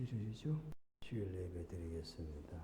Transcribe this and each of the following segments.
주시죠. 주일 예배 드리겠습니다.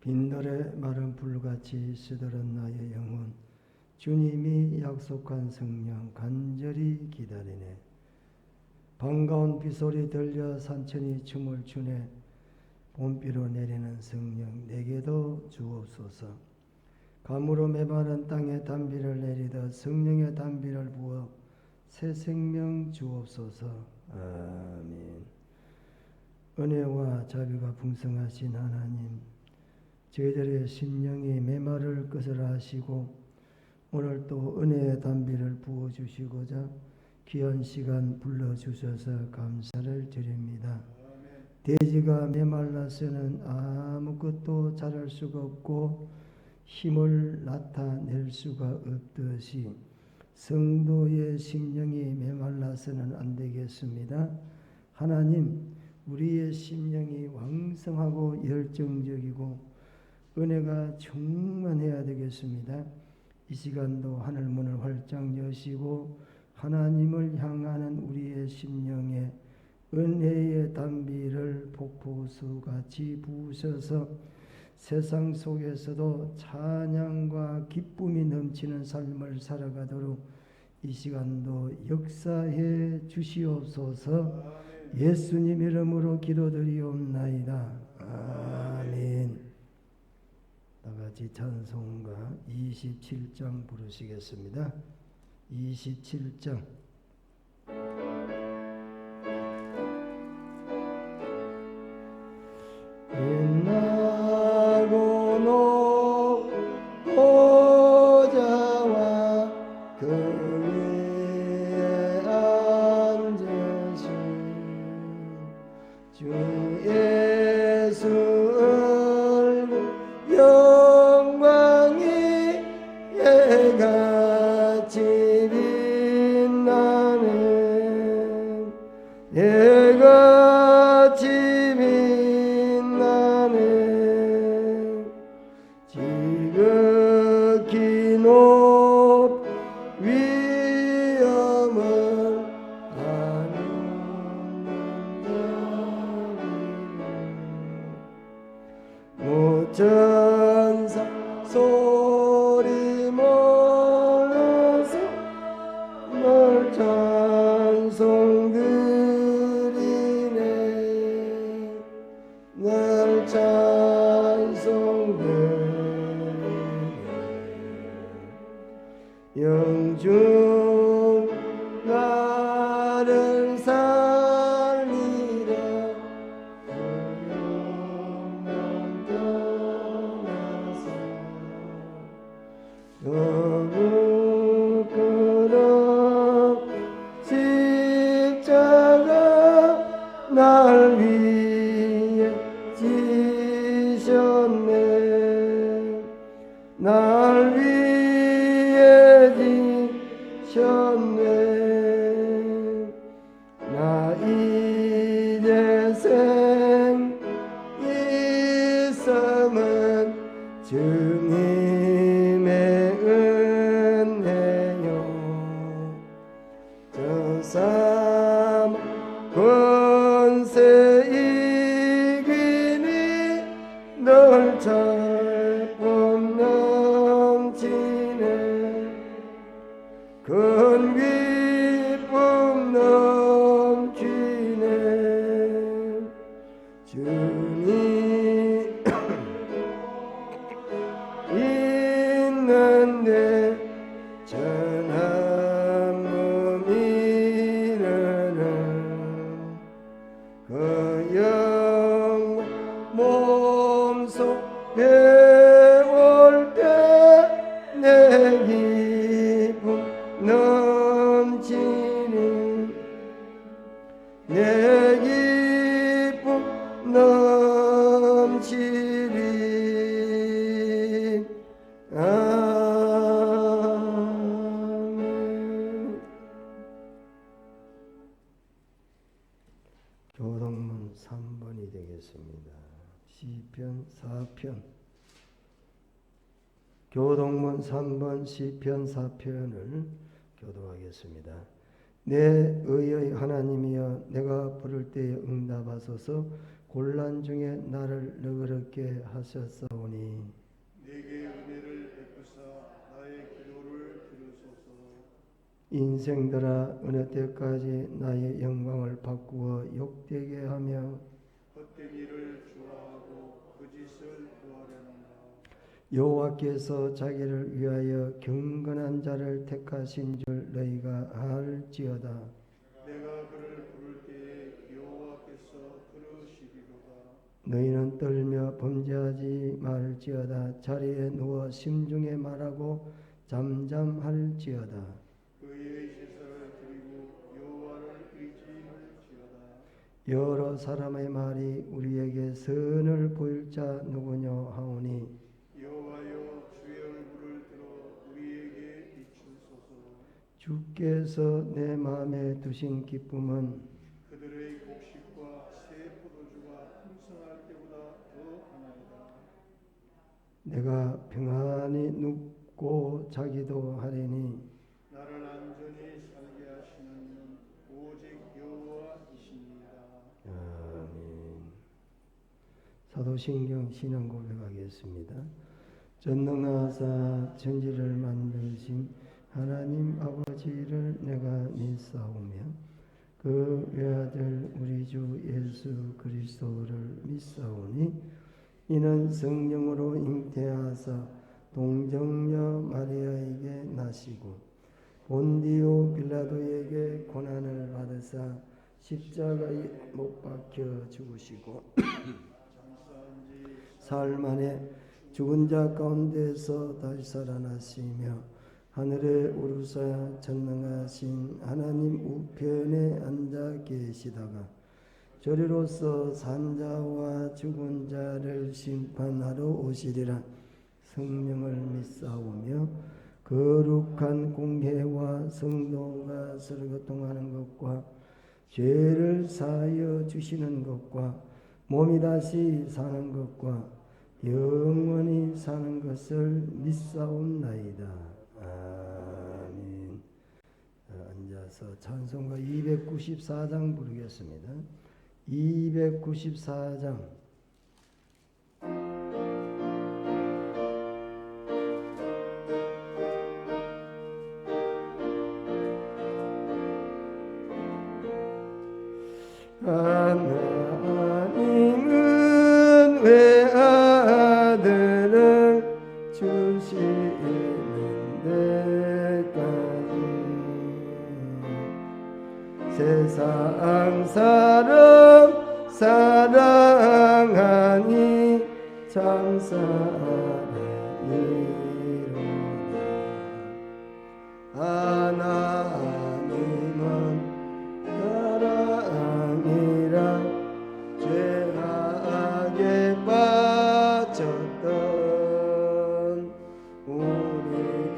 빈들의 마른 불같이 시들은 나의 영혼, 주님이 약속한 성령 간절히 기다리네. 반가운 빗소리 들려 산천이 춤을 추네. 봄비로 내리는 성령 내게도 주옵소서. 감으로 메마른 땅에 단비를 내리듯 성령의 단비를 부어 새 생명 주옵소서. 아멘. 은혜와 자비가 풍성하신 하나님, 저희들의 심령이 메마를 것을 아시고 오늘 또 은혜의 단비를 부어주시고자 귀한 시간 불러주셔서 감사를 드립니다. 돼지가 메말라서는 아무것도 자랄 수가 없고 힘을 나타낼 수가 없듯이 성도의 심령이 메말라서는 안 되겠습니다. 하나님, 우리의 심령이 왕성하고 열정적이고 은혜가 충만해야 되겠습니다. 이 시간도 하늘 문을 활짝 여시고 하나님을 향하는 우리의 심령에 은혜의 단비를 폭포수같이 부으셔서 세상 속에서도 찬양과 기쁨이 넘치는 삶을 살아가도록 이 시간도 역사해 주시옵소서. 예수님 이름으로 기도드리옵나이다. 아멘. 다같이 찬송가 27장 부르시겠습니다. 27장. 빛나고 높고자와 그 위에 앉으신 주 예수 영광이 예같이 빛나네. 예같이 빛나네. 지극히 높 위엄을 아는 모천사 소리 모여서 널 찬송 드리네. 널 찬송 드리네. 영중 나를 살리라. 거룩거룩 십자가 날 위해 지셨네. 날 위해 지셨네. 나 이제 생 있음은 주님의 은혜요. 저 사망 권세 이기니 널 찾고 넘치네. 큰 기쁨 넘치네. 주님 있는데 전한 몸이르는 그 영광 몸속 배울 때 내게 기쁨 넘치니 내 기쁨 넘치리. 아멘. 교동문 3번이 되겠습니다. 시편 4편. 교동문 3번 시편 4편을 교도하겠습니다. 내 의의 하나님이여, 내가 부를 때에 응답하소서. 곤란 중에 나를 너그럽게 하셨사오니 내게 은혜를 베푸사 나의 기도를 들으소서. 인생들아, 어느 때까지 나의 영광을 바꾸어 욕되게 하며 헛되기를 좋아하고 거짓을 구하려는가. 여호와께서 자기를 위하여 경건한 자를 택하신 줄 너희가 알지어다. 내가 그를 부를 때에 여호와께서 들으시리로다. 너희는 떨며 범죄하지 말지어다. 자리에 누워 심중에 말하고 잠잠할지어다. 그의 제사를 드리고 여호와를 의지할지어다. 여러 사람의 말이 우리에게 선을 보일 자 누구뇨 하오니 여호와여, 주의 얼굴을 들어 우리에게 비추소서. 주께서 내 마음에 두신 기쁨은 그들의 곡식과 새 포도주가 풍성할 때보다 더하나이다. 내가 평안히 눕고 자기도 하리니 나를 안전히 살게 하시는 이는 오직 여호와이시니이다. 아멘. 사도신경 신앙 고백하겠습니다. 전능하사 천지를 만드신 하나님 아버지를 내가 믿사오며 그 외아들 우리 주 예수 그리스도를 믿사오니 이는 성령으로 잉태하사 동정녀 마리아에게 나시고 본디오 빌라도에게 고난을 받으사 십자가에 못 박혀 죽으시고 사흘 만에 죽은 자 가운데서 다시 살아나시며 하늘에 오르사 전능하신 하나님 우편에 앉아 계시다가 저리로서 산자와 죽은 자를 심판하러 오시리라. 성령을 믿사오며 거룩한 공회와 성도가 서로 교통하는 것과 죄를 사하여 주시는 것과 몸이 다시 사는 것과 영원히 사는 것을 믿사옵나이다. 아멘. 앉아서 찬송가 294장 부르겠습니다. 294장. 하나님은 외아들을 주시는 데까지 세상 사람 사랑하니 참 사랑이로다. 하나님은 사랑이라 죄악에 빠졌던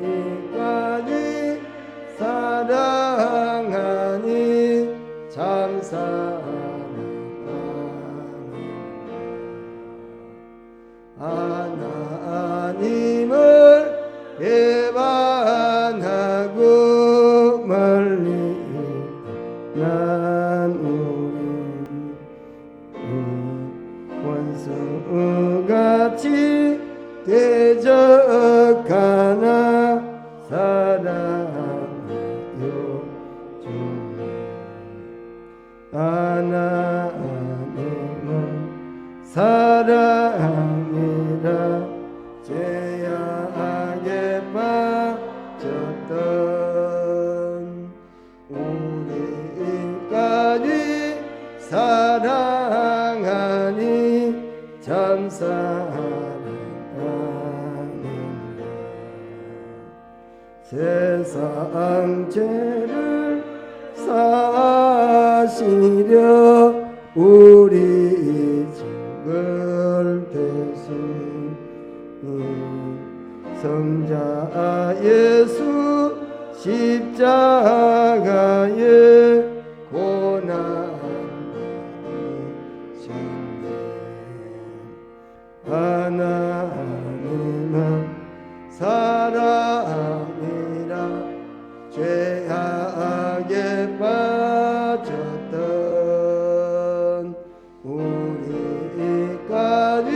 우리까지 사랑하니 참 사랑하니라. 하나님을 배반하고 멀리 난 우리 원수같이 대적하나 사랑하여 주네. 하나님은 사랑이라 죄악에 빠졌던 우리까지 사랑하니 참 사랑하니라. 세상 죄를 사시려 우리 죄를 대신 성자 예수 십자가에 고난 받으셨네. 하나님은 사랑이라 죄악에 빠졌던 우리까지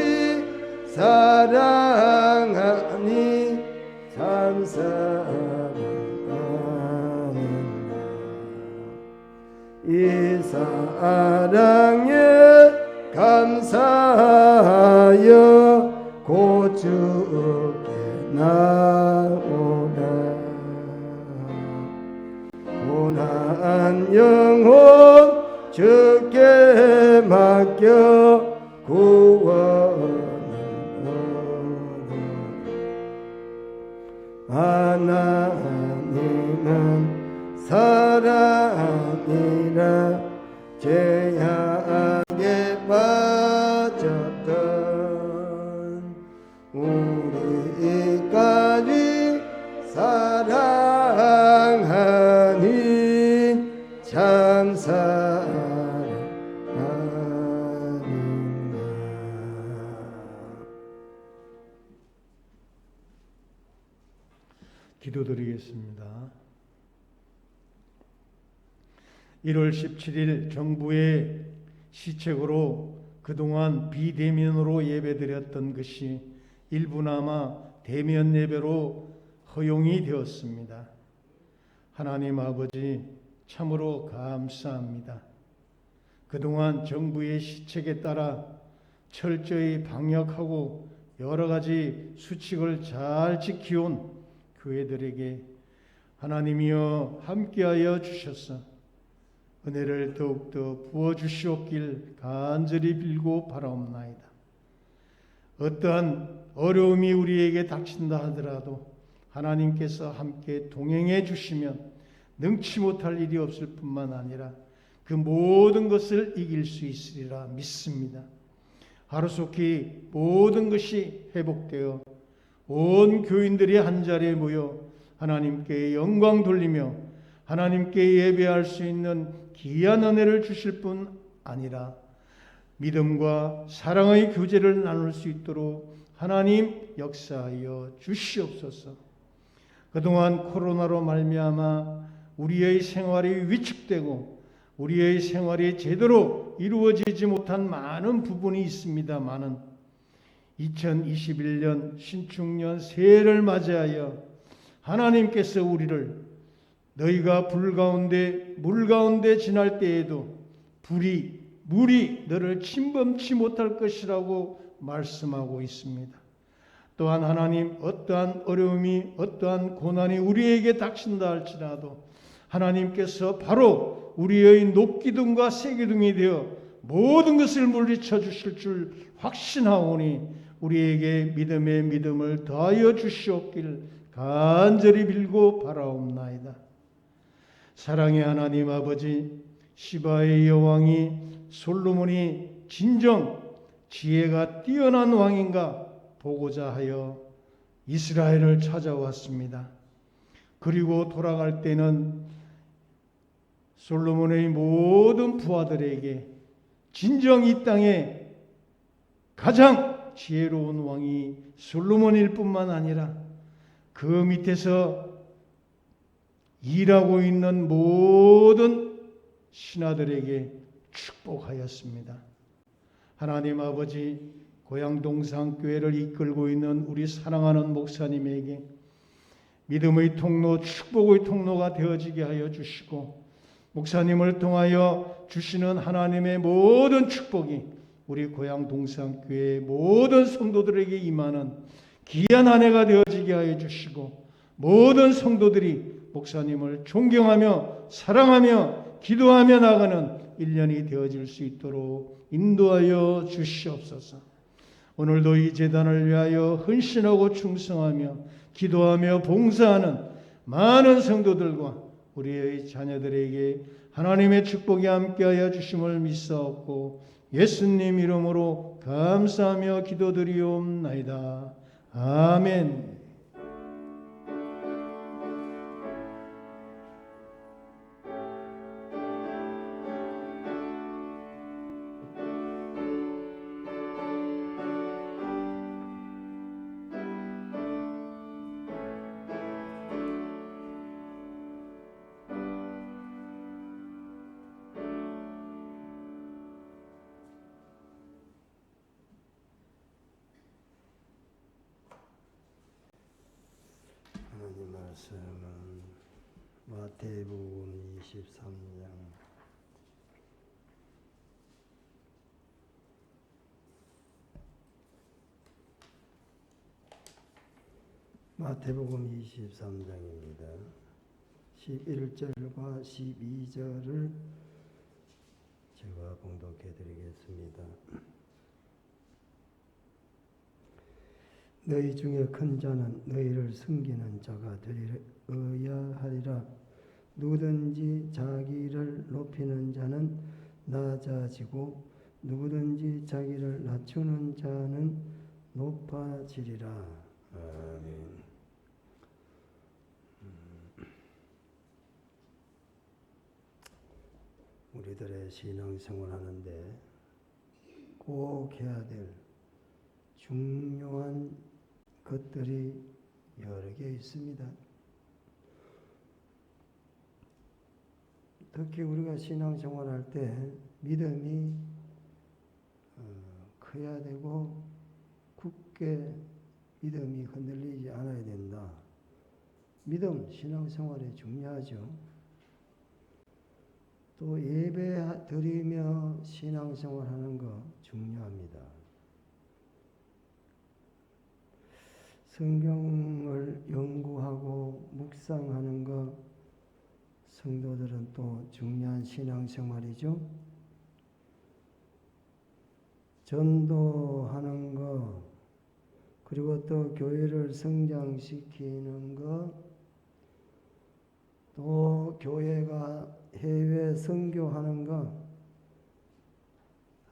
사랑하니 참 사랑하는가. 이 사랑에 감사하여 곧 주께 나오라. 고난 영혼 주께 맡겨 구원을 얻어. 하나님은 사랑이라 죄악에 빠졌던 우리까지 사랑하니 참 사랑하는가. 기도드리겠습니다. 1월 17일 정부의 시책으로 그동안 비대면으로 예배드렸던 것이 일부나마 대면 예배로 허용이 되었습니다. 하나님 아버지 참으로 감사합니다. 그동안 정부의 시책에 따라 철저히 방역하고 여러 가지 수칙을 잘 지켜온 교회들에게 하나님이여 함께하여 주셔서 은혜를 더욱더 부어주시옵길 간절히 빌고 바라옵나이다. 어떠한 어려움이 우리에게 닥친다 하더라도 하나님께서 함께 동행해 주시면 능치 못할 일이 없을 뿐만 아니라 그 모든 것을 이길 수 있으리라 믿습니다. 하루속히 모든 것이 회복되어 온 교인들이 한자리에 모여 하나님께 영광 돌리며 하나님께 예배할 수 있는 귀한 은혜를 주실 뿐 아니라 믿음과 사랑의 교제를 나눌 수 있도록 하나님 역사하여 주시옵소서. 그동안 코로나로 말미암아 우리의 생활이 위축되고 우리의 생활이 제대로 이루어지지 못한 많은 부분이 있습니다마는 2021년 신축년 새해를 맞이하여 하나님께서 우리를 너희가 불 가운데 물 가운데 지날 때에도 물이 너를 침범치 못할 것이라고 말씀하고 있습니다. 또한 하나님 어떠한 어려움이 어떠한 고난이 우리에게 닥친다 할지라도 하나님께서 바로 우리의 녹기둥과 새기둥이 되어 모든 것을 물리쳐 주실 줄 확신하오니 우리에게 믿음의 믿음을 더하여 주시옵길 간절히 빌고 바라옵나이다. 사랑의 하나님 아버지, 시바의 여왕이 솔로몬이 진정 지혜가 뛰어난 왕인가 보고자 하여 이스라엘을 찾아왔습니다. 그리고 돌아갈 때는 솔로몬의 모든 부하들에게 진정 이 땅에 가장 지혜로운 왕이 솔로몬일 뿐만 아니라 그 밑에서 일하고 있는 모든 신하들에게 축복하였습니다. 하나님 아버지, 고향 동산교회를 이끌고 있는 우리 사랑하는 목사님에게 믿음의 통로, 축복의 통로가 되어지게 하여 주시고 목사님을 통하여 주시는 하나님의 모든 축복이 우리 고향 동산교회의 모든 성도들에게 임하는 귀한 한 해가 되어지게 하여 주시고 모든 성도들이 목사님을 존경하며 사랑하며 기도하며 나가는 1년이 되어질 수 있도록 인도하여 주시옵소서. 오늘도 이 제단을 위하여 헌신하고 충성하며 기도하며 봉사하는 많은 성도들과 우리의 자녀들에게 하나님의 축복이 함께하여 주심을 믿사옵고 예수님 이름으로 감사하며 기도드리옵나이다. 아멘. 하나님 말씀은 마태복음 23장 마태복음 23장입니다. 11절과 12절을 제가 봉독해 드리겠습니다. 너희 중에 큰 자는 너희를 섬기는 자가 되어야 하리라. 누구든지 자기를 높이는 자는 낮아지고 누구든지 자기를 낮추는 자는 높아지리라. 아멘. 우리들의 신앙생활 하는데 꼭 해야 될 중요한 것들이 여러 개 있습니다. 특히 우리가 신앙생활 할 때 믿음이 커야 되고 굳게 믿음이 흔들리지 않아야 된다. 믿음, 신앙생활이 중요하죠. 또 예배 드리며 신앙생활 하는 거 중요합니다. 성경을 연구하고 묵상하는 것, 성도들은 또 중요한 신앙생활이죠. 전도하는 것, 그리고 또 교회를 성장시키는 것, 또 교회가 해외 선교하는 것,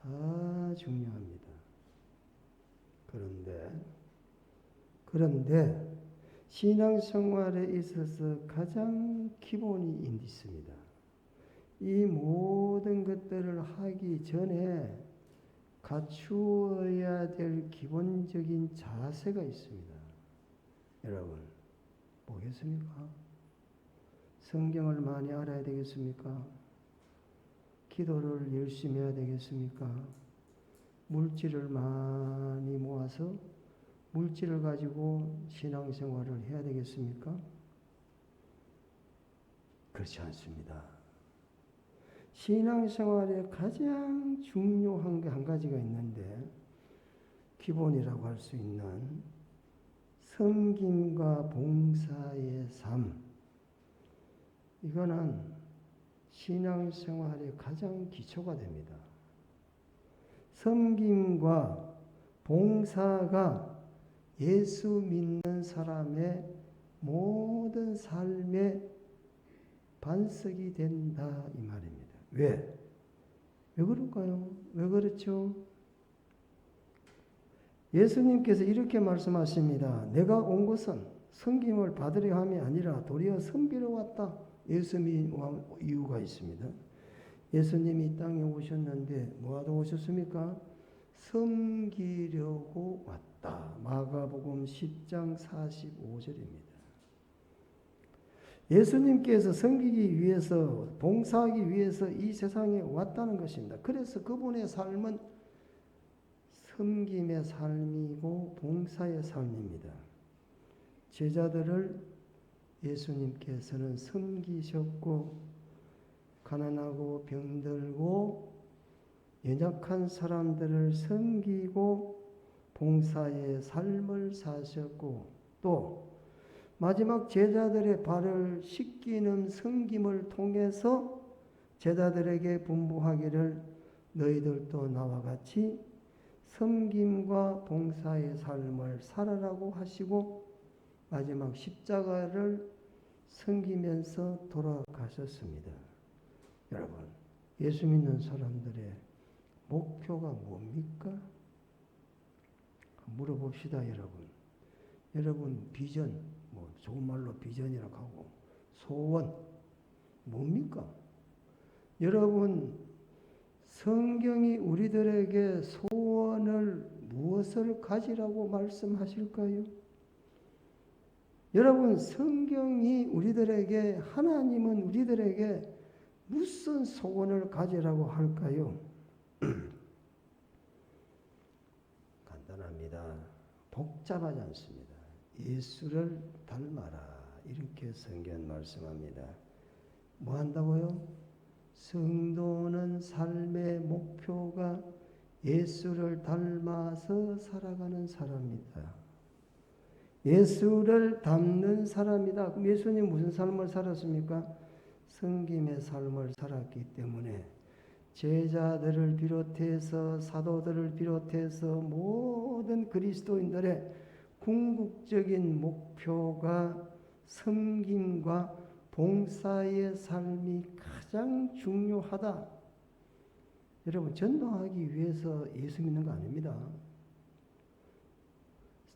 다 중요합니다. 그런데 신앙생활에 있어서 가장 기본이 있습니다. 이 모든 것들을 하기 전에 갖추어야 될 기본적인 자세가 있습니다. 여러분, 뭐겠습니까? 성경을 많이 알아야 되겠습니까? 기도를 열심히 해야 되겠습니까? 물질을 많이 모아서 물질을 가지고 신앙생활을 해야 되겠습니까? 그렇지 않습니다. 신앙생활에 가장 중요한 게 한 가지가 있는데 기본이라고 할 수 있는 섬김과 봉사의 삶, 이거는 신앙생활의 가장 기초가 됩니다. 섬김과 봉사가 예수 믿는 사람의 모든 삶의 반석이 된다 이 말입니다. 왜? 왜 그럴까요? 왜 그렇죠? 예수님께서 이렇게 말씀하십니다. 내가 온 것은 섬김을 받으려 함이 아니라 도리어 섬기러 왔다. 예수님이 온 이유가 있습니다. 예수님이 이 땅에 오셨는데 뭐하러 오셨습니까? 섬기려고 왔다. 마가복음 10장 45절입니다. 예수님께서 섬기기 위해서, 봉사하기 위해서 이 세상에 왔다는 것입니다. 그래서 그분의 삶은 섬김의 삶이고 봉사의 삶입니다. 제자들을 예수님께서는 섬기셨고, 가난하고 병들고 연약한 사람들을 섬기고 봉사의 삶을 사셨고, 또 마지막 제자들의 발을 씻기는 섬김을 통해서 제자들에게 분부하기를 너희들도 나와 같이 섬김과 봉사의 삶을 살아라고 하시고, 마지막 십자가를 섬기면서 돌아가셨습니다. 여러분, 예수 믿는 사람들의 목표가 뭡니까? 물어봅시다, 여러분. 여러분 비전, 뭐 좋은 말로 비전이라고 하고 소원 뭡니까? 여러분 성경이 우리들에게 소원을 무엇을 가지라고 말씀하실까요? 여러분 성경이 우리들에게 하나님은 우리들에게 무슨 소원을 가지라고 할까요? 간단합니다. 복잡하지 않습니다. 예수를 닮아라 이렇게 성경 말씀합니다. 뭐 한다고요? 성도는 삶의 목표가 예수를 닮아서 살아가는 사람이다. 예수를 닮는 사람이다. 그럼 예수님 무슨 삶을 살았습니까? 섬김의 삶을 살았기 때문에 제자들을 비롯해서 사도들을 비롯해서 모든 그리스도인들의 궁극적인 목표가 섬김과 봉사의 삶이 가장 중요하다. 여러분 전도하기 위해서 예수 믿는 거 아닙니다.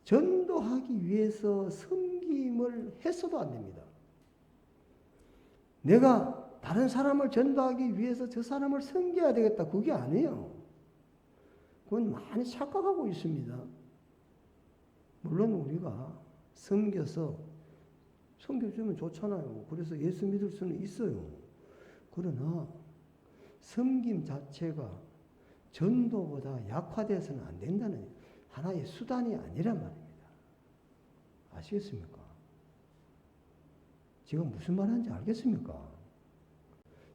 전도하기 위해서 섬김을 했어도 안 됩니다. 내가 다른 사람을 전도하기 위해서 저 사람을 섬겨야 되겠다. 그게 아니에요. 그건 많이 착각하고 있습니다. 물론 우리가 섬겨주면 좋잖아요. 그래서 예수 믿을 수는 있어요. 그러나 섬김 자체가 전도보다 약화돼서는 안 된다는 하나의 수단이 아니란 말입니다. 아시겠습니까? 제가 무슨 말하는지 알겠습니까?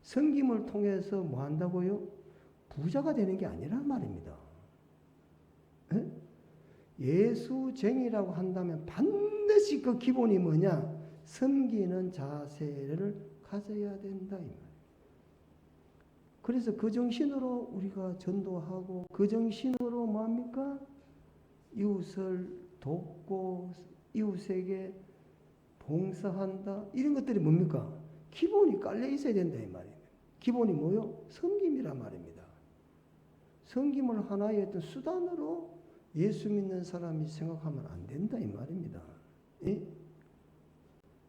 섬김을 통해서 뭐 한다고요? 부자가 되는 게 아니란 말입니다. 에? 예수쟁이라고 한다면 반드시 그 기본이 뭐냐? 섬기는 자세를 가져야 된다 이 말이에요. 그래서 그 정신으로 우리가 전도하고 그 정신으로 뭐합니까? 이웃을 돕고 이웃에게 봉사한다. 이런 것들이 뭡니까? 기본이 깔려 있어야 된다 이 말이에요. 기본이 뭐요? 섬김이란 말입니다. 섬김을 하나의 어떤 수단으로 예수 믿는 사람이 생각하면 안 된다 이 말입니다. 예?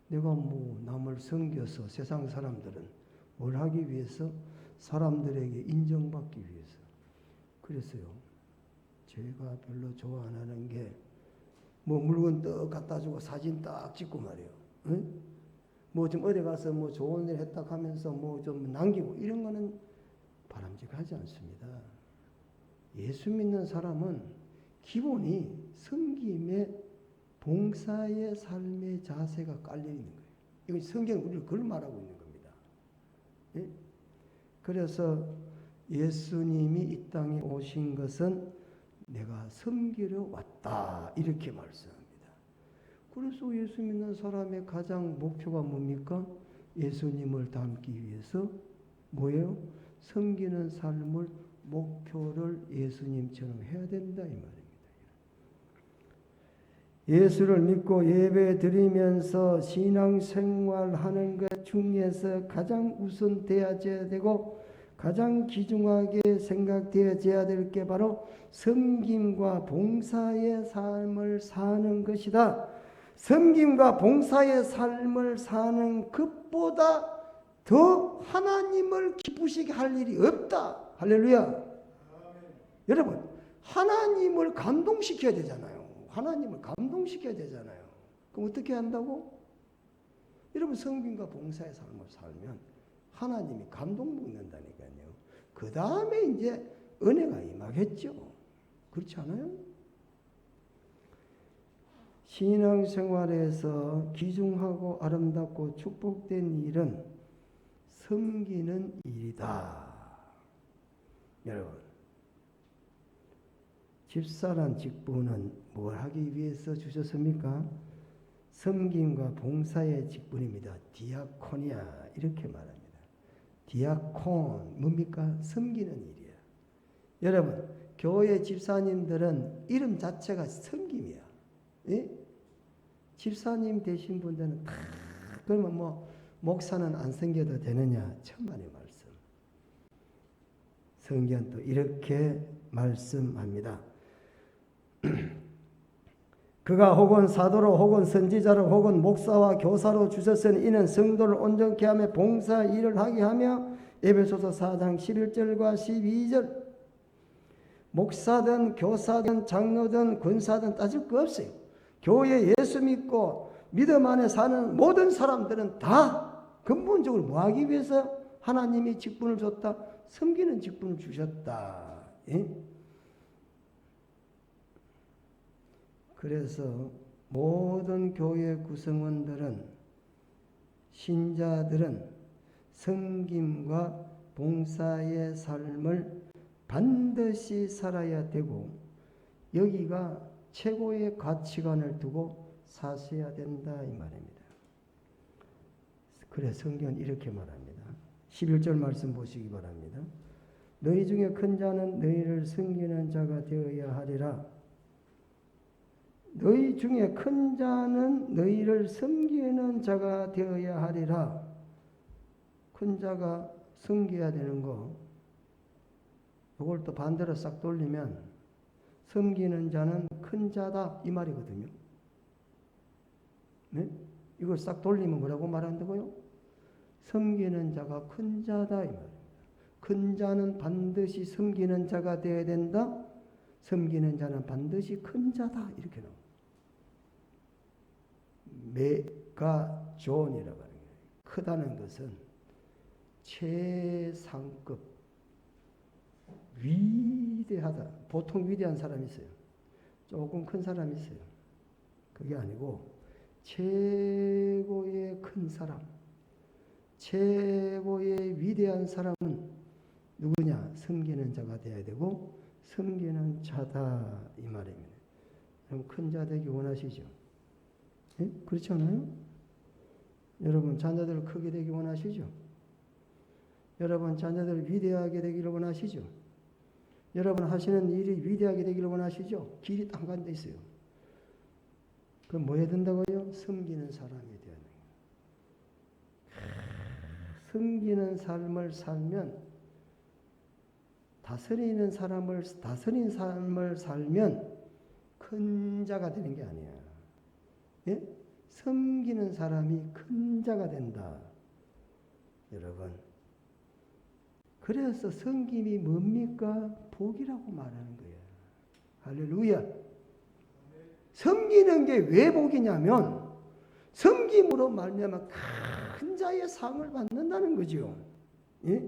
내가 뭐 남을 섬겨서 세상 사람들은 뭘 하기 위해서? 사람들에게 인정받기 위해서. 그래서요. 제가 별로 좋아 안 하는 게 뭐 물건 떡 갖다 주고 사진 딱 찍고 말이에요. 응? 뭐 좀 어디 가서 뭐 좋은 일 했다 하면서 뭐 좀 남기고 이런 거는 바람직하지 않습니다. 예수 믿는 사람은 기본이 섬김의 봉사의 삶의 자세가 깔려 있는 거예요. 이건 성경은 우리를 그걸 말하고 있는 겁니다. 예? 그래서 예수님이 이 땅에 오신 것은 내가 섬기러 왔다 이렇게 말씀합니다. 그래서 예수 믿는 사람의 가장 목표가 뭡니까? 예수님을 닮기 위해서 뭐예요? 섬기는 삶을 목표를 예수님처럼 해야 된다 이 말입니다. 예수를 믿고 예배 드리면서 신앙생활하는 것 중에서 가장 우선되어져야 되고 가장 귀중하게 생각되어져야 될 게 바로 섬김과 봉사의 삶을 사는 것이다. 섬김과 봉사의 삶을 사는 것보다 더 하나님을 기쁘시게 할 일이 없다. 할렐루야. 여러분 하나님을 감동시켜야 되잖아요. 하나님을 감동시켜야 되잖아요. 그럼 어떻게 한다고? 여러분 섬김과 봉사의 삶을 살면 하나님이 감동 먹는다니까요. 그 다음에 이제 은혜가 임하겠죠. 그렇지 않아요? 신앙생활에서 귀중하고 아름답고 축복된 일은 섬기는 일이다. 여러분 집사란 직분은 뭘 하기 위해서 주셨습니까? 섬김과 봉사의 직분입니다. 디아코니아 이렇게 말합니다. 디아콘 뭡니까? 섬기는 일이야. 여러분 교회 집사님들은 이름 자체가 섬김이야. 예? 집사님 되신 분들은 다 그러면 뭐 목사는 안 섬겨도 되느냐? 천만의 말씀. 성경은 또 이렇게 말씀합니다. 그가 혹은 사도로 혹은 선지자로 혹은 목사와 교사로 주셨으니 이는 성도를 온전케 하며 봉사 일을 하게 하며 에베소서 4장 11절과 12절 목사든 교사든 장로든 권사든 따질 거 없어요. 교회에 예수 믿고 믿음 안에 사는 모든 사람들은 다 근본적으로 뭐 하기 위해서 하나님이 직분을 줬다? 섬기는 직분을 주셨다. 예? 그래서 모든 교회 구성원들은 신자들은 섬김과 봉사의 삶을 반드시 살아야 되고 여기가 최고의 가치관을 두고 사셔야 된다 이 말입니다. 그래 성경은 이렇게 말합니다. 11절 말씀 보시기 바랍니다. 너희 중에 큰 자는 너희를 섬기는 자가 되어야 하리라. 너희 중에 큰 자는 너희를 섬기는 자가 되어야 하리라. 큰 자가 섬겨야 되는 거 이걸 또 반대로 싹 돌리면 섬기는 자는 큰 자다 이 말이거든요. 네? 이걸 싹 돌리면 뭐라고 말한다고요? 섬기는 자가 큰 자다 이 말입니다. 큰 자는 반드시 섬기는 자가 되어야 된다. 섬기는 자는 반드시 큰 자다 이렇게 나옵니다. 메가존이라고 하는 거예요. 크다는 것은 최상급 위대하다. 보통 위대한 사람이 있어요. 조금 큰 사람이 있어요. 그게 아니고 최고의 큰 사람, 최고의 위대한 사람은 누구냐? 섬기는 자가 되어야 되고 섬기는 자다 이 말입니다. 그럼 큰 자 되기 원하시죠? 예? 그렇지 않아요? 여러분 자녀들 크게 되기 원하시죠? 여러분 자녀들 위대하게 되기를 원하시죠? 여러분 하시는 일이 위대하게 되기를 원하시죠? 길이 딱 한 데 있어요. 그럼 뭐 해야 된다고요? 섬기는 사람이 되어야 돼요. 섬기는 삶을 살면 다스리는 삶을 살면 큰 자가 되는 게 아니야. 예? 섬기는 사람이 큰 자가 된다. 여러분. 그래서 섬김이 뭡니까? 복이라고 말하는 거예요. 할렐루야. 섬기는 게 왜 복이냐면 섬김으로 말미암아 큰 자의 상을 받는다는 거죠. 예?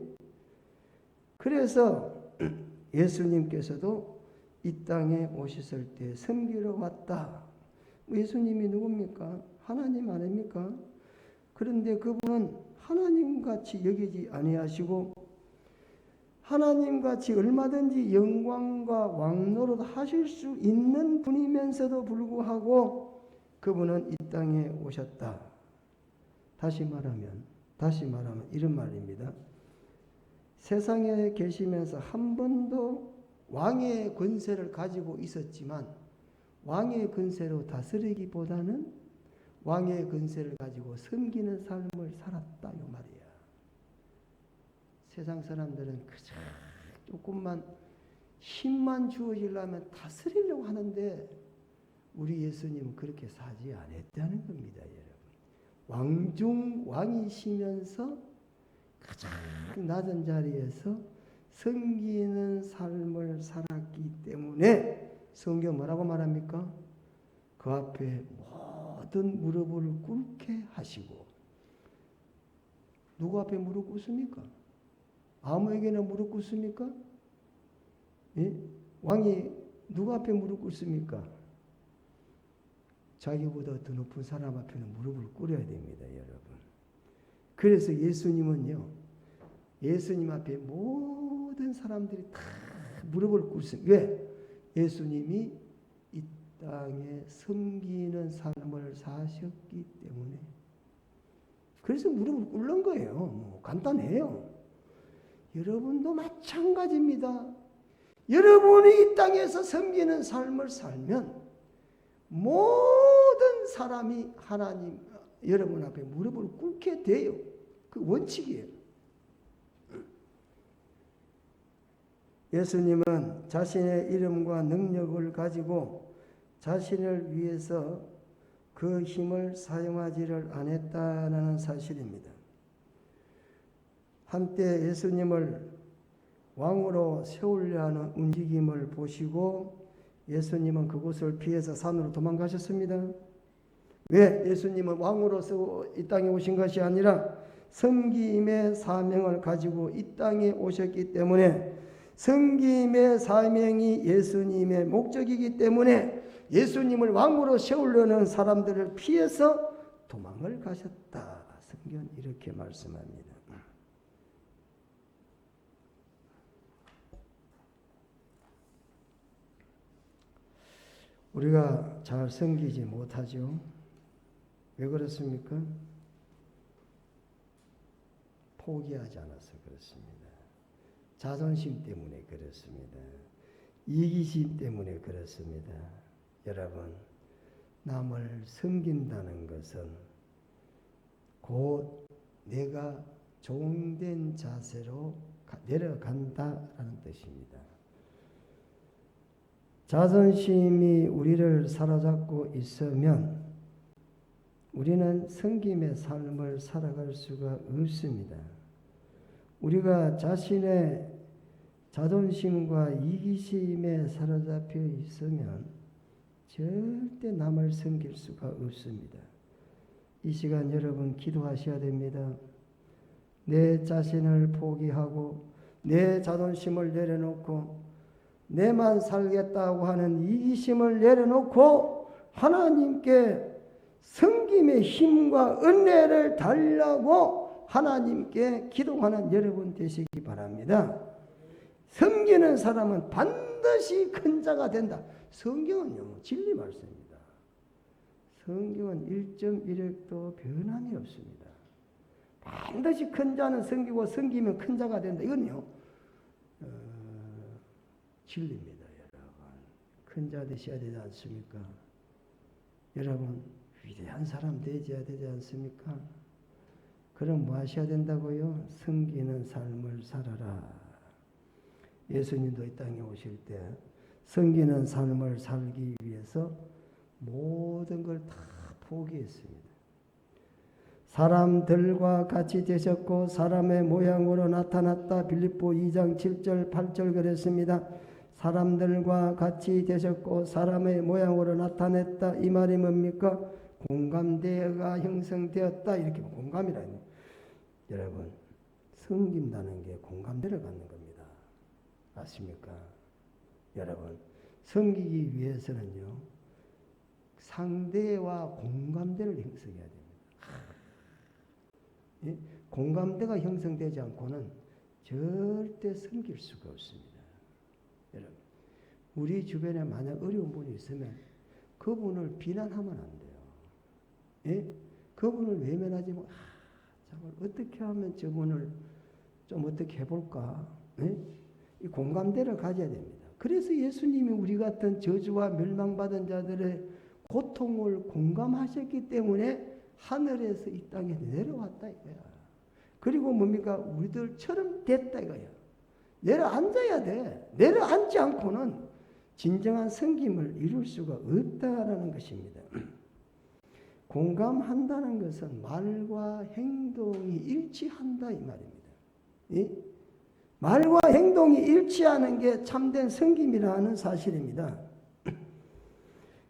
그래서 예수님께서도 이 땅에 오셨을 때 섬기러 왔다. 예수님이 누굽니까? 하나님 아닙니까? 그런데 그분은 하나님같이 여기지 아니하시고 하나님같이 얼마든지 영광과 왕노릇 하실 수 있는 분이면서도 불구하고 그분은 이 땅에 오셨다. 다시 말하면 이런 말입니다. 세상에 계시면서 한 번도 왕의 권세를 가지고 있었지만 왕의 권세로 다스리기보다는 왕의 권세를 가지고 섬기는 삶을 살았다 이 말이야. 세상 사람들은 그저 조금만 힘만 주어지려면 다스리려고 하는데 우리 예수님은 그렇게 사지 않았다는 겁니다. 여러분. 왕중 왕이시면서 가장 낮은 자리에서 섬기는 삶을 살았기 때문에 성경 뭐라고 말합니까? 그 앞에 모든 무릎을 꿇게 하시고 누구 앞에 무릎 꿇습니까? 아무에게나 무릎 꿇습니까? 예? 왕이 누구 앞에 무릎 꿇습니까? 자기보다 더 높은 사람 앞에는 무릎을 꿇어야 됩니다, 여러분. 그래서 예수님은요, 예수님 앞에 모든 사람들이 다 무릎을 꿇습니다. 왜? 예수님이 이 땅에 섬기는 삶을 사셨기 때문에. 그래서 무릎을 꿇는 거예요. 뭐 간단해요. 여러분도 마찬가지입니다. 여러분이 이 땅에서 섬기는 삶을 살면 모든 사람이 여러분 앞에 무릎을 꿇게 돼요. 그 원칙이에요. 예수님은 자신의 이름과 능력을 가지고 자신을 위해서 그 힘을 사용하지를 않았다는 사실입니다. 한때 예수님을 왕으로 세우려 하는 움직임을 보시고 예수님은 그곳을 피해서 산으로 도망가셨습니다. 왜? 예수님은 왕으로서 이 땅에 오신 것이 아니라 섬김의 사명을 가지고 이 땅에 오셨기 때문에, 섬김의 사명이 예수님의 목적이기 때문에 예수님을 왕으로 세우려는 사람들을 피해서 도망을 가셨다. 성경은 이렇게 말씀합니다. 우리가 잘 섬기지 못하죠. 왜 그렇습니까? 포기하지 않아서 그렇습니다. 자존심 때문에 그렇습니다. 이기심 때문에 그렇습니다. 여러분, 남을 섬긴다는 것은 곧 내가 종된 자세로 내려간다라는 뜻입니다. 자존심이 우리를 사로잡고 있으면 우리는 섬김의 삶을 살아갈 수가 없습니다. 우리가 자신의 자존심과 이기심에 사로잡혀 있으면 절대 남을 섬길 수가 없습니다. 이 시간 여러분 기도하셔야 됩니다. 내 자신을 포기하고 내 자존심을 내려놓고 내만 살겠다고 하는 이기심을 내려놓고 하나님께 섬김의 힘과 은혜를 달라고 하나님께 기도하는 여러분 되시기 바랍니다. 섬기는 사람은 반드시 큰 자가 된다. 성경은요, 진리 말씀입니다. 성경은 1.1획도 변함이 없습니다. 반드시 큰 자는 섬기고 섬기면 큰 자가 된다. 이건요, 진리입니다. 여러분, 큰 자 되셔야 되지 않습니까? 여러분, 위대한 사람 되셔야 되지 않습니까? 그럼 뭐 하셔야 된다고요? 섬기는 삶을 살아라. 예수님도 이 땅에 오실 때 섬기는 삶을 살기 위해서 모든 걸 다 포기했습니다. 사람들과 같이 되셨고 사람의 모양으로 나타났다. 빌립보 2장 7절 8절 그랬습니다. 사람들과 같이 되셨고 사람의 모양으로 나타냈다. 이 말이 뭡니까? 공감대가 형성되었다. 이렇게 공감이라 해요. 여러분, 섬긴다는 게 공감대를 갖는 겁니다. 아십니까? 여러분, 섬기기 위해서는요, 상대와 공감대를 형성해야 됩니다. 예? 공감대가 형성되지 않고는 절대 섬길 수가 없습니다. 여러분, 우리 주변에 만약 어려운 분이 있으면 그분을 비난하면 안 돼요. 예? 그분을 외면하지 뭐, 정말 어떻게 하면 저분을 좀 어떻게 해볼까? 예? 이 공감대를 가져야 됩니다. 그래서 예수님이 우리 같은 저주와 멸망받은 자들의 고통을 공감하셨기 때문에 하늘에서 이 땅에 내려왔다 이거야. 그리고 뭡니까? 우리들처럼 됐다 이거야. 내려앉아야 돼. 내려앉지 않고는 진정한 섬김을 이룰 수가 없다라는 것입니다. 공감한다는 것은 말과 행동이 일치한다 이 말입니다. 예? 말과 행동이 일치하는 게 참된 섬김이라는 사실입니다.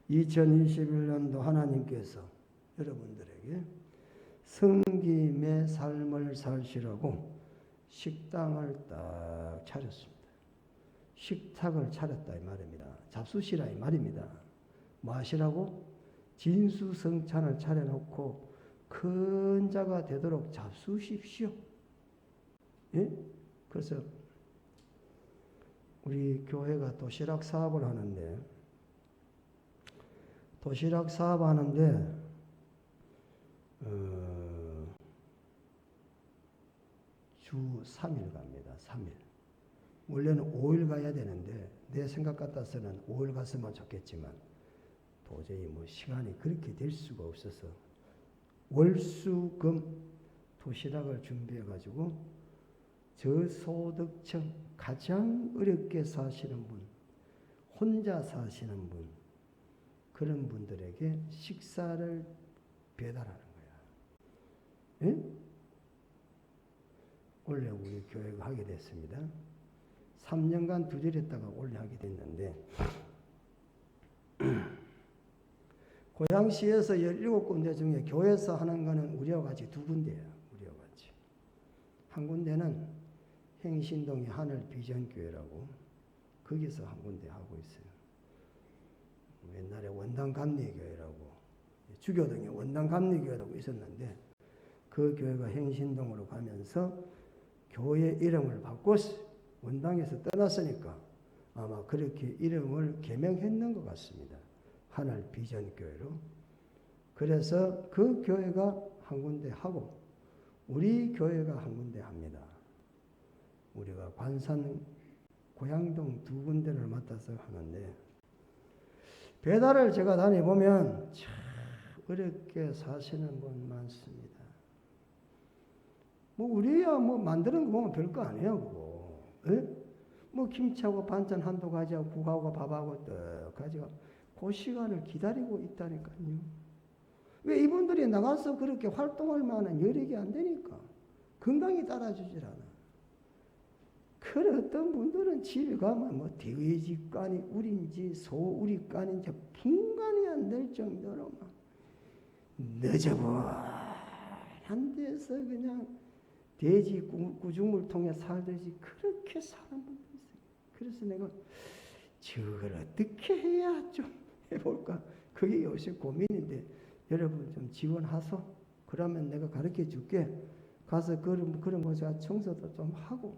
2021년도 하나님께서 여러분들에게 섬김의 삶을 살시라고 식당을 딱 차렸습니다. 식탁을 차렸다 이 말입니다. 잡수시라 이 말입니다. 뭐 하시라고? 진수성찬을 차려놓고 큰 자가 되도록 잡수십시오. 예? 그래서 우리 교회가 도시락 사업을 하는데 도시락 사업하는데 주 3일 갑니다. 3일. 원래는 5일 가야 되는데 내 생각 같아서는 5일 갔으면 좋겠지만 도저히 뭐 시간이 그렇게 될 수가 없어서 월수금 도시락을 준비해 가지고 저소득층 가장 어렵게 사시는 분, 혼자 사시는 분, 그런 분들에게 식사를 배달하는 거야. 예? 원래 우리 교회가 하게 됐습니다. 3년간 두절했다가 원래 하게 됐는데 고양시에서 17군데 중에 교회에서 하는 거는 우리와 같이 2군데예요. 우리와 같이. 한 군데는 행신동의 하늘비전교회라고 거기서 한 군데 하고 있어요. 옛날에 원당감리교회라고 주교동에 원당감리교회라고 있었는데 그 교회가 행신동으로 가면서 교회 이름을 바꿔서 원당에서 떠났으니까 아마 그렇게 이름을 개명했는 것 같습니다. 하늘 비전교회로. 그래서 그 교회가 한 군데 하고 우리 교회가 한 군데 합니다. 우리가 관산 고양동 2군데를 맡아서 하는데 배달을 제가 다녀보면 참 어렵게 사시는 분 많습니다. 뭐 우리야 뭐 만드는 거 보면 별거 아니에요. 그거. 예? 뭐 김치하고 반찬 한두 가지하고 국하고 밥하고 떡 가지고 그 시간을 기다리고 있다니까요. 왜 이분들이 나가서 그렇게 활동할 만한 여력이 안 되니까 건강이 따라주질 않아. 그래 어떤 분들은 집에 가면 뭐 돼지간이 우린지 소우리간인지 분간이 안 될 정도로 막 너저분한 데서 그냥 돼지 구죽물 통에 살듯이 그렇게 사는 분도 있어요. 그래서 내가 저걸 어떻게 해야 좀 해볼까? 그게 요새 고민인데 여러분 좀 지원하소. 그러면 내가 가르쳐 줄게. 가서 그런 거 제가 청소도 좀 하고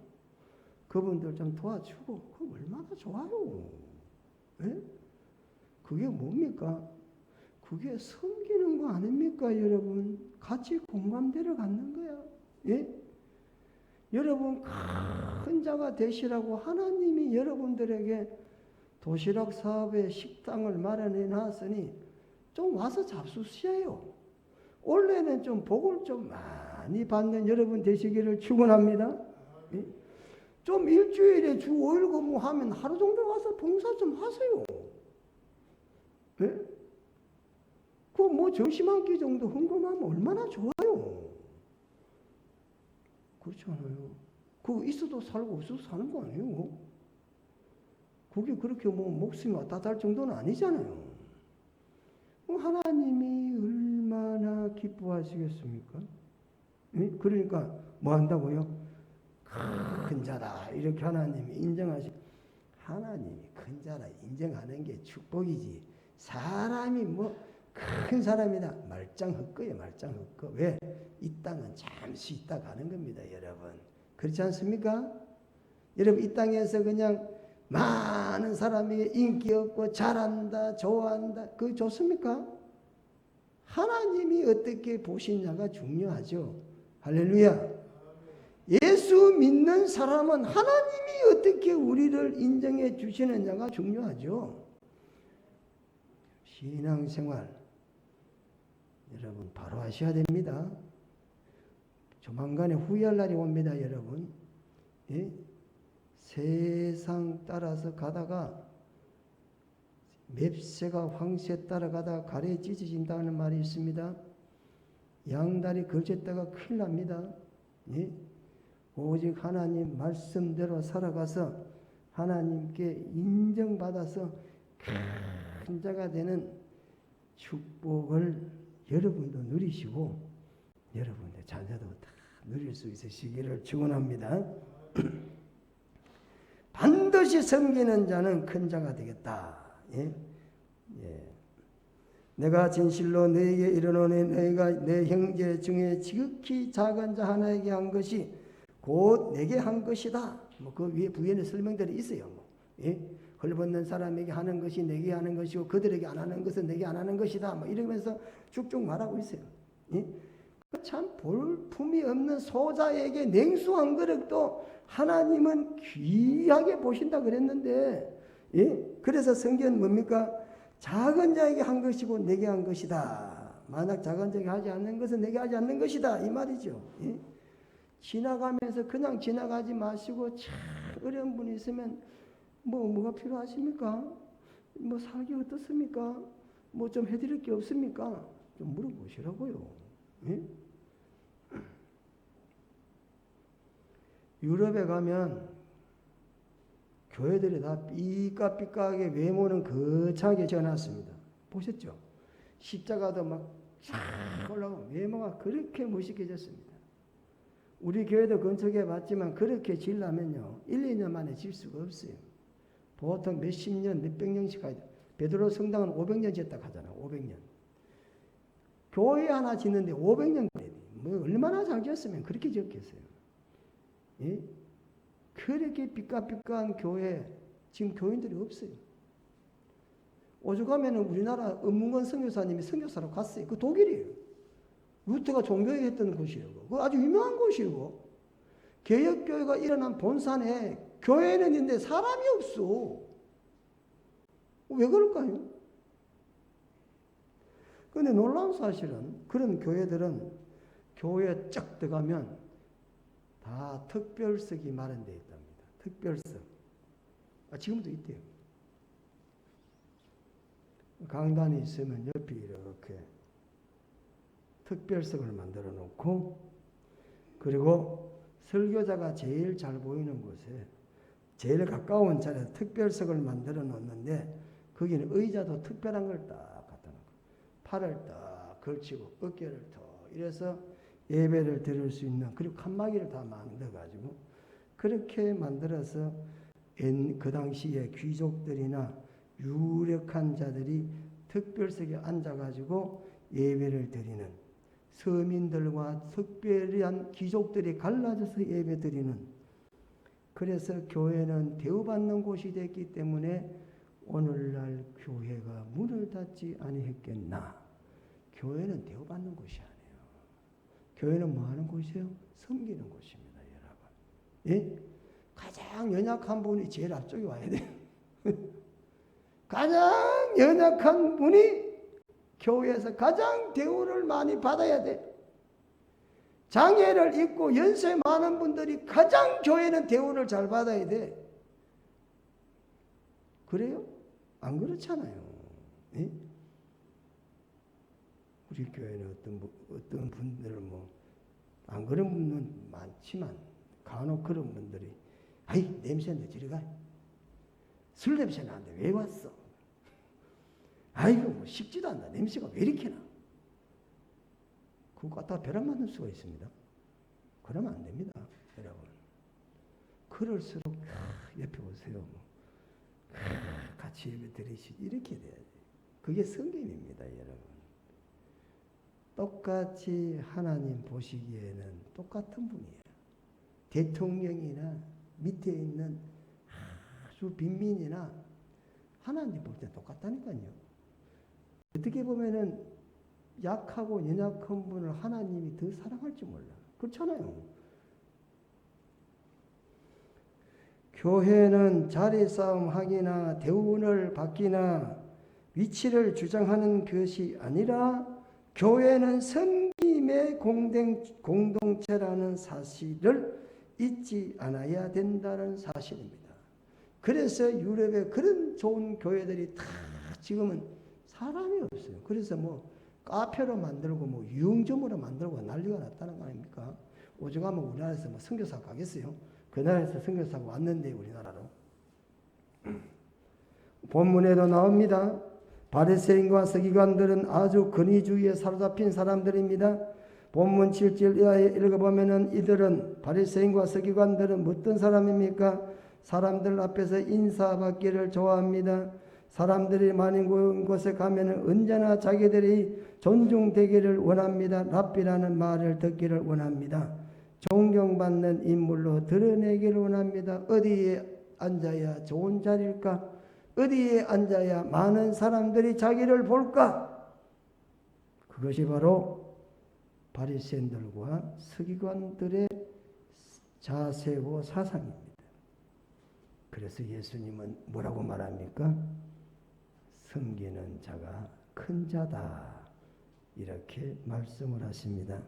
그분들 좀 도와주고 그럼 얼마나 좋아요. 예? 그게 뭡니까? 그게 섬기는 거 아닙니까 여러분? 같이 공감대를 갖는 거야. 예? 여러분 큰 자가 되시라고 하나님이 여러분들에게 도시락 사업에 식당을 마련해 놨으니 좀 와서 잡수시에요. 원래는 좀 복을 좀 많이 받는 여러분 되시기를 축원합니다. 예? 좀 일주일에 주 5일 근무하면 하루 정도 와서 봉사 좀 하세요. 예? 그 뭐 점심 한 끼 정도 헌금하면 얼마나 좋아요. 그렇지 않아요? 그거 있어도 살고 없어도 사는 거 아니에요? 그게 그렇게 뭐 목숨이 왔다 갈 정도는 아니잖아요. 하나님이 얼마나 기뻐하시겠습니까? 예? 그러니까 뭐 한다고요? 큰 자다 이렇게 하나님이 인정하시고 하나님이 큰 자라 인정하는 게 축복이지 사람이 뭐 큰 사람이다 말짱 헛거예요. 말짱 헛거. 왜? 이 땅은 잠시 있다 가는 겁니다. 여러분 그렇지 않습니까? 여러분 이 땅에서 그냥 많은 사람에게 인기 없고 잘한다 좋아한다 그거 좋습니까? 하나님이 어떻게 보시냐가 중요하죠. 할렐루야. 예수 믿는 사람은 하나님이 어떻게 우리를 인정해 주시느냐가 중요하죠. 신앙생활 여러분 바로 하셔야 됩니다. 조만간에 후회할 날이 옵니다. 여러분. 예? 세상 따라서 가다가 맵새가 황새 따라가다가 가래에 찢어진다는 말이 있습니다. 양다리 걸쳤다가 큰일 납니다. 예? 오직 하나님 말씀대로 살아가서 하나님께 인정받아서 큰 자가 되는 축복을 여러분도 누리시고 여러분의 자녀도 다 누릴 수 있으시기를 축원합니다. 반드시 섬기는 자는 큰 자가 되겠다. 예? 예. 내가 진실로 너에게 이르노니 너희가 내 형제 중에 지극히 작은 자 하나에게 한 것이 곧 내게 한 것이다. 뭐 그 위에 부연의 설명들이 있어요. 뭐. 예? 헐벗는 사람에게 하는 것이 내게 하는 것이고 그들에게 안 하는 것은 내게 안 하는 것이다. 뭐 이러면서 쭉쭉 말하고 있어요. 예? 참 볼품이 없는 소자에게 냉수 한 그릇도 하나님은 귀하게 보신다 그랬는데 예? 그래서 성경은 뭡니까? 작은 자에게 한 것이고 내게 한 것이다. 만약 작은 자에게 하지 않는 것은 내게 하지 않는 것이다. 이 말이죠. 예? 지나가면서 그냥 지나가지 마시고 참 어려운 분이 있으면 뭐가 필요하십니까? 뭐 살기 어떻습니까? 뭐 좀 해드릴 게 없습니까? 좀 물어보시라고요. 예? 유럽에 가면 교회들이 다 삐까삐까하게 외모는 거창하게 지어놨습니다. 보셨죠? 십자가도 막 쫙 올라가고 외모가 그렇게 멋있게 졌습니다. 우리 교회도 건축해 봤지만 그렇게 지으려면요 1, 2년 만에 질 수가 없어요. 보통 몇십 년, 몇백 년씩 가야 돼. 베드로 성당은 500년 지었다고 하잖아. 500년. 교회 하나 짓는데 500년 걸려야 돼. 뭐 얼마나 잘 지었으면 그렇게 지었겠어요. 예? 그렇게 삐까삐까한 교회 지금 교인들이 없어요. 오죽하면 우리나라 은문건 선교사님이 선교사로 갔어요. 그 독일이에요. 루터가 종교했던 곳이에요. 그 아주 유명한 곳이고 개혁교회가 일어난 본산에 교회는 있는데 사람이 없어. 왜 그럴까요? 그런데 놀라운 사실은 그런 교회들은 교회에 쫙 들어가면 다 특별석이 마련되어 있답니다. 특별석. 지금도 있대요. 강단이 있으면 옆에 이렇게 특별석을 만들어 놓고 그리고 설교자가 제일 잘 보이는 곳에 제일 가까운 자리에 특별석을 만들어 놓는데 거기는 의자도 특별한 걸 딱 갖다 놓고 팔을 딱 걸치고 어깨를 더 이래서 예배를 드릴 수 있는 그리고 칸막이를 다 만들어 가지고 그렇게 만들어서 그 당시에 귀족들이나 유력한 자들이 특별석에 앉아가지고 예배를 드리는 서민들과 특별한 귀족들이 갈라져서 예배 드리는 그래서 교회는 대우받는 곳이 됐기 때문에 오늘날 교회가 문을 닫지 아니했겠나. 교회는 대우받는 곳이 아니에요. 교회는 뭐 하는 곳이에요? 섬기는 곳입니다, 여러분. 예? 가장 연약한 분이 제일 앞쪽에 와야 돼요. 가장 연약한 분이 교회에서 가장 대우를 많이 받아야 돼. 장애를 입고 연세 많은 분들이 가장 교회는 대우를 잘 받아야 돼. 그래요? 안 그렇잖아요. 예? 우리 교회는 어떤 분들은 안 그런 분은 많지만 간혹 그런 분들이 아이 냄새인데 저리 가. 술 냄새 나는데 왜 왔어? 아이고 식지도 않나. 냄새가 왜 이렇게 나? 그거 갖다가 벼락 맞을 수가 있습니다. 그러면 안 됩니다, 여러분. 그럴수록 옆에 오세요. 같이 예배 드리시 이렇게 돼야지. 그게 성경입니다, 여러분. 똑같이 하나님 보시기에는 똑같은 분이에요. 대통령이나 밑에 있는 아주 빈민이나 하나님 볼 때 똑같다니까요. 어떻게 보면은 약하고 연약한 분을 하나님이 더 사랑할지 몰라. 그렇잖아요. 교회는 자리 싸움 하기나 대우를 받기나 위치를 주장하는 것이 아니라 교회는 섬김의 공동체라는 사실을 잊지 않아야 된다는 사실입니다. 그래서 유럽의 그런 좋은 교회들이 다 지금은 사람이 없어요. 그래서 카페로 만들고 유흥점으로 만들고 난리가 났다는 거 아닙니까? 오죽하면 우리나라에서 선교사 가겠어요? 그 나라에서 선교사가 왔는데 우리나라로. 본문에도 나옵니다. 바리새인과 서기관들은 아주 권위주의에 사로잡힌 사람들입니다. 본문 7절 이하에 읽어보면은 이들은 바리새인과 서기관들은 어떤 사람입니까? 사람들 앞에서 인사받기를 좋아합니다. 사람들이 많은 곳에 가면은 언제나 자기들이 존중되기를 원합니다. 랍비라는 말을 듣기를 원합니다. 존경받는 인물로 드러내기를 원합니다. 어디에 앉아야 좋은 자리일까? 어디에 앉아야 많은 사람들이 자기를 볼까? 그것이 바로 바리새인들과 서기관들의 자세고 사상입니다. 그래서 예수님은 뭐라고 말합니까? 섬기는 자가 큰 자다. 이렇게 말씀을 하십니다.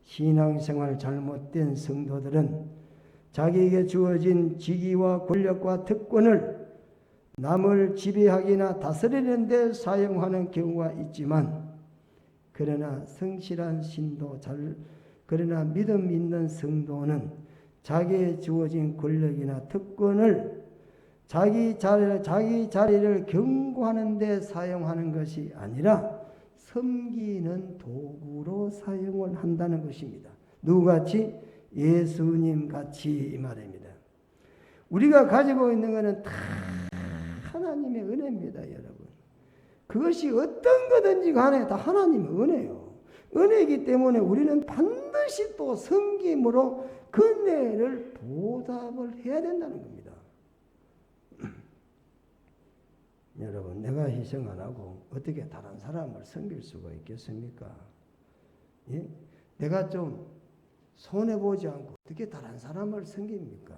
신앙생활 잘못된 성도들은 자기에게 주어진 직위와 권력과 특권을 남을 지배하기나 다스리는 데 사용하는 경우가 있지만, 그러나 성실한 신도, 그러나 믿음 있는 성도는 자기에 주어진 권력이나 특권을 자기 자리를 견고하는 데 사용하는 것이 아니라 섬기는 도구로 사용을 한다는 것입니다. 누구같이? 예수님 같이 이 말입니다. 우리가 가지고 있는 것은 다 하나님의 은혜입니다, 여러분. 그것이 어떤 거든지 간에 다 하나님의 은혜예요. 은혜이기 때문에 우리는 반드시 또 섬김으로 그 은혜를 보답을 해야 된다는 겁니다. 여러분, 내가 희생 안 하고 어떻게 다른 사람을 섬길 수가 있겠습니까? 예? 내가 좀 손해보지 않고 어떻게 다른 사람을 섬깁니까?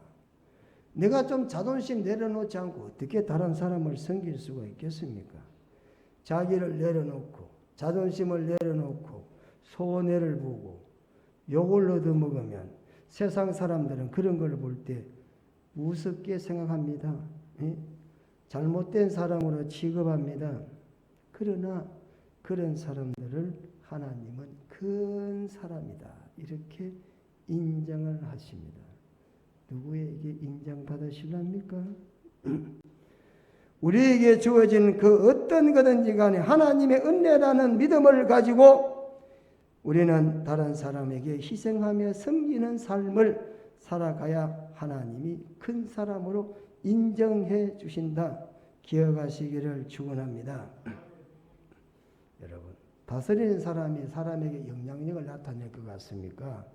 내가 좀 자존심 내려놓지 않고 어떻게 다른 사람을 섬길 수가 있겠습니까? 자기를 내려놓고 자존심을 내려놓고 손해를 보고 욕을 얻어먹으면 세상 사람들은 그런 걸 볼 때 우습게 생각합니다. 예? 잘못된 사람으로 취급합니다. 그러나 그런 사람들을 하나님은 큰 사람이다, 이렇게 인정을 하십니다. 누구에게 인정받으시렵니까? 우리에게 주어진 그 어떤 거든지 간에 하나님의 은혜라는 믿음을 가지고 우리는 다른 사람에게 희생하며 섬기는 삶을 살아가야 하나님이 큰 사람으로 인정해 주신다, 기억하시기를 축원합니다. 여러분, 다스리는 사람이 사람에게 영향력을 나타낼 것 같습니까?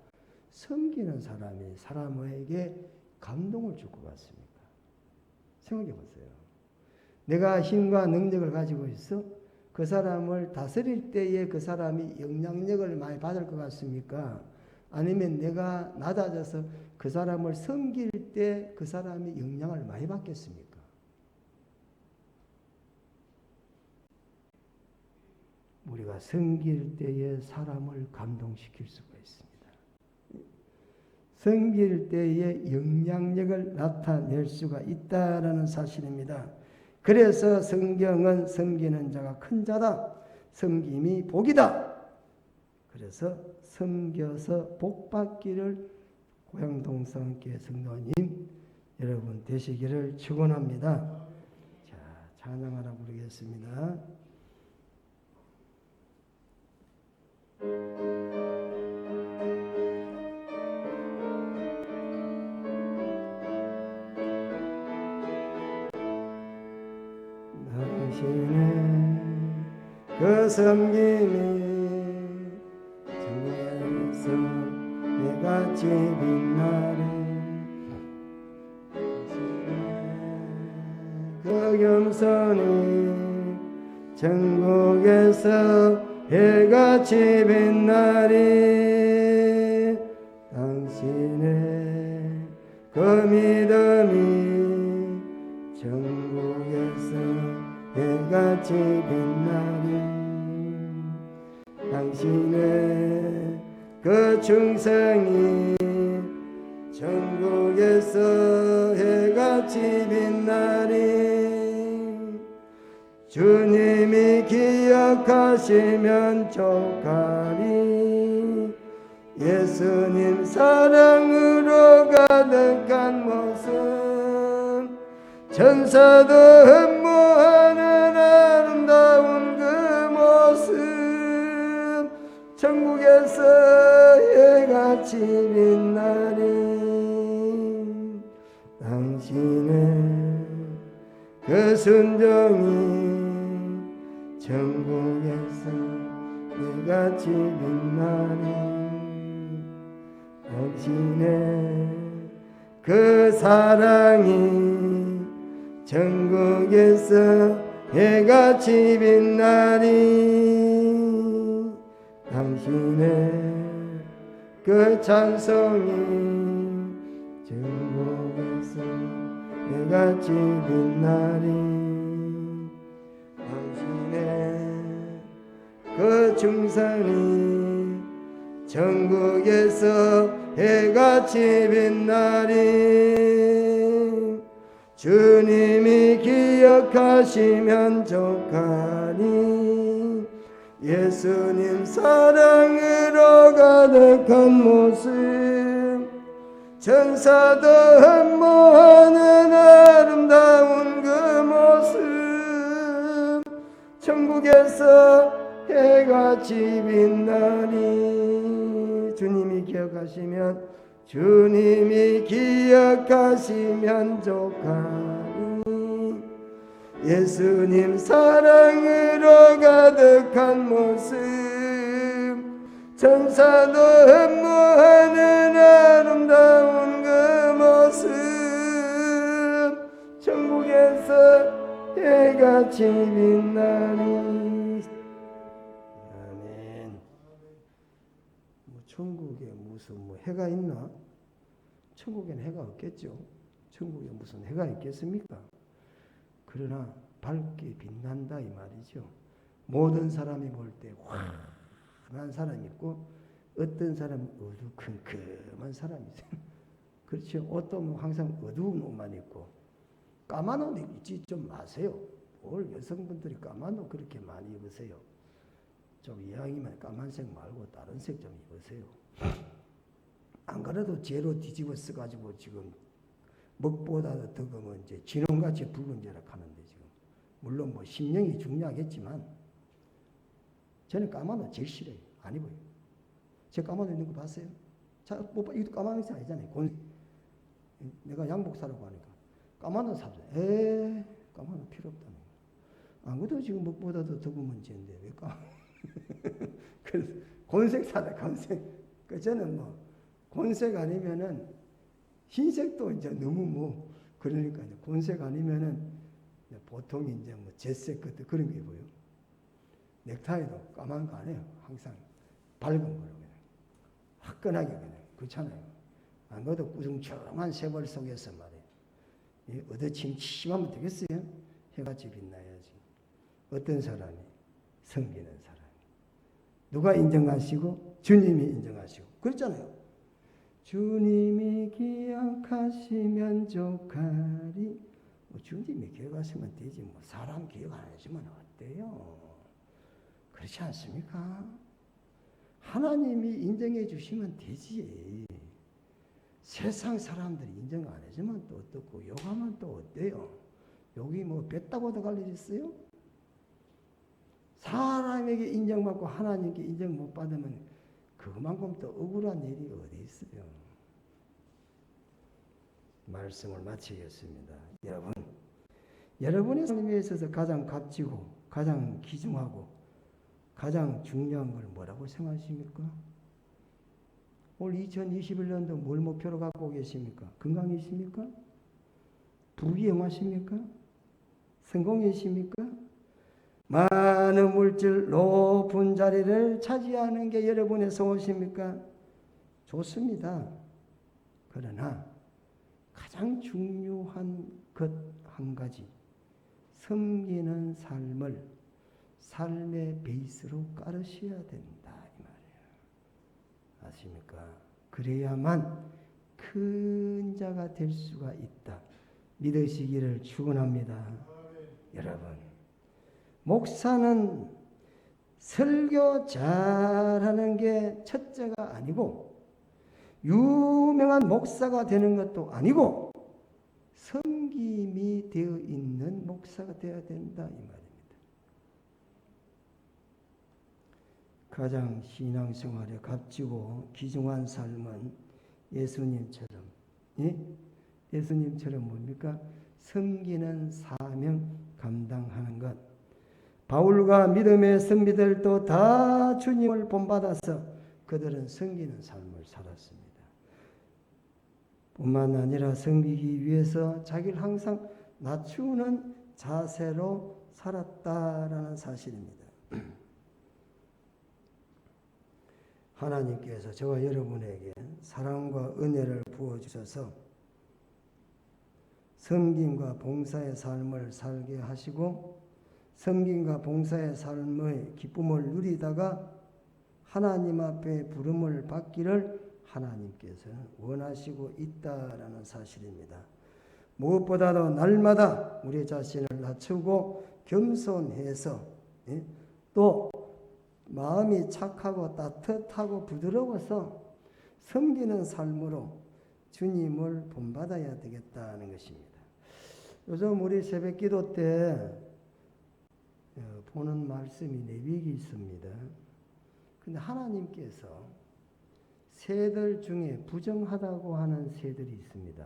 섬기는 사람이 사람에게 감동을 줄 것 같습니까? 생각해 보세요. 내가 힘과 능력을 가지고 있어 그 사람을 다스릴 때에 그 사람이 영향력을 많이 받을 것 같습니까? 아니면 내가 낮아져서 그 사람을 섬길 때 그 사람이 영향을 많이 받겠습니까? 우리가 섬길 때에 사람을 감동시킬 수가 있습니다. 섬길 때에 영향력을 나타낼 수가 있다라는 사실입니다. 그래서 성경은 섬기는 자가 큰 자다, 섬김이 복이다. 그래서 섬겨서 복받기를 고향동성교회 성도님 여러분 되시기를 축원합니다. 자, 찬양하라 부르겠습니다. 당신의 그 섬김이 정에서 내같이 빛나리, 그 겸손이 천국에서 해같이 빛나리, 당신의 그 믿음이 천국에서 해같이 빛나리, 당신의 그 충성이 천국에서 해같이 빛나리, 주님이 기억하시면 족하리, 예수님 사랑으로 가득한 모습, 천사도 흠모하는 아름다운 그 모습, 천국에서 해같이 빛나리, 당신의 그 순종이 천국에서 해같이 빛나리, 당신의 그 사랑이 천국에서 해같이 빛나리, 당신의 그 찬송이 천국에서 해같이 빛나리, 당신의 그 충성이 천국에서 해같이 빛나리. 주님이 기억하시면 족하니 예수님 사랑으로 가득한 모습, 천사도 흠모하는 아름다운 그 모습, 천국에서 해같이 빛나니. 주님이 기억하시면 족하니 예수님 사랑으로 가득한 모습, 천사도 흠모하는 아름다운 그 모습, 천국에서 해같이 빛나니. 아멘. 천국에 무슨 해가 있나? 천국에는 해가 없겠죠. 천국에 무슨 해가 있겠습니까? 그러나 밝게 빛난다 이 말이죠. 모든 사람이 볼 때 환한 사람이 있고 어떤 사람은 어두컴컴한 사람이 있어요. 그렇죠. 옷도 항상 어두운 옷만 입고 까만 옷 입지 좀 마세요. 뭘 여성분들이 까만 옷 그렇게 많이 입으세요. 좀 이왕이면 까만색 말고 다른 색 좀 입으세요. 안 그래도 죄로 뒤집어 써가지고 지금 먹보다도 더 그면 이제 진홍같이 붉은 죄락 하는데 지금 물론 심령이 중요하겠지만 저는 까만 옷 제일 싫어요. 안 입어요. 제가 까만 옷 입는 거 봤어요? 자, 이거 까만 옷이 아니잖아요. 내가 양복 사라고 하니까 까만 옷 사죠. 까만 옷 필요 없다는 거. 안 그래도 지금 먹보다도 더 그면 죄인데 왜 까만? 그래서 곤색 사다, 곤색. 그 저는 곤색 아니면은 흰색도 이제 너무 그러니까 이제 곤색 아니면은 보통 이제 제색 같은 그런 게 입어요. 넥타이도 까만 거 아니에요. 항상 밝은 거로 그냥 화끈하게 그냥 그렇잖아요. 안 그래도 꾸중청한 세월 속에서 말이에요. 어두침침하면 되겠어요? 해같이 빛나야지. 어떤 사람이 섬기는 사람. 누가 인정하시고 주님이 인정하시고 그렇잖아요. 주님이 기억하시면 족하리. 주님이 기억하시면 되지 사람 기억 안 해주면 어때요? 그렇지 않습니까? 하나님이 인정해 주시면 되지. 세상 사람들이 인정 안 해주면 또 어떻고 욕하면 또 어때요? 욕이 뱉다고 얻어갈 일 있어요? 사람에게 인정받고 하나님께 인정 못 받으면 그만큼 또 억울한 일이 어디 있어요. 말씀을 마치겠습니다. 여러분의 삶에 있어서 가장 값지고 가장 귀중하고 가장 중요한 걸 뭐라고 생각하십니까? 올 2021년도 뭘 목표로 갖고 계십니까? 건강이십니까? 부귀영화십니까? 성공이십니까? 많은 물질 높은 자리를 차지하는 게 여러분의 소원이십니까? 좋습니다. 그러나 가장 중요한 것 한 가지, 섬기는 삶을 삶의 베이스로 깔으셔야 된다 이 말이에요. 아십니까? 그래야만 큰 자가 될 수가 있다. 믿으시기를 축원합니다. 여러분, 목사는 설교 잘하는 게 첫째가 아니고 유명한 목사가 되는 것도 아니고 섬김이 되어 있는 목사가 되어야 된다 이 말입니다. 가장 신앙생활에 값지고 귀중한 삶은 예수님처럼 예수님처럼 뭡니까? 섬기는 사명 감당하는 것. 바울과 믿음의 선비들도 다 주님을 본받아서 그들은 섬기는 삶을 살았습니다. 뿐만 아니라 섬기기 위해서 자기를 항상 낮추는 자세로 살았다라는 사실입니다. 하나님께서 저와 여러분에게 사랑과 은혜를 부어주셔서 섬김과 봉사의 삶을 살게 하시고 섬김과 봉사의 삶의 기쁨을 누리다가 하나님 앞에 부름을 받기를 하나님께서는 원하시고 있다라는 사실입니다. 무엇보다도 날마다 우리 자신을 낮추고 겸손해서 또 마음이 착하고 따뜻하고 부드러워서 섬기는 삶으로 주님을 본받아야 되겠다는 것입니다. 요즘 우리 새벽기도 때 보는 말씀이 내비기 있습니다. 근데 하나님께서 새들 중에 부정하다고 하는 새들이 있습니다.